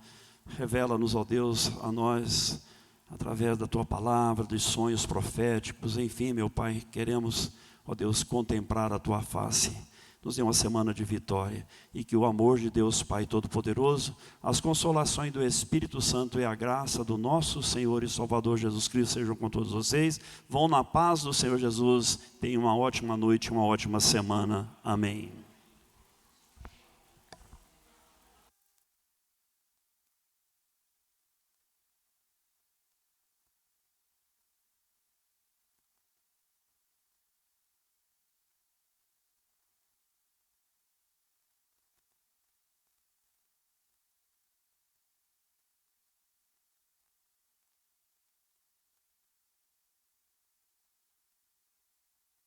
Revela-nos, ó Deus, a nós, através da Tua palavra, dos sonhos proféticos, enfim, meu Pai, queremos, ó Deus, contemplar a Tua face. Nos dê uma semana de vitória e que o amor de Deus Pai Todo-Poderoso, as consolações do Espírito Santo e a graça do nosso Senhor e Salvador Jesus Cristo sejam com todos vocês. Vão na paz do Senhor Jesus. Tenham uma ótima noite, uma ótima semana. Amém.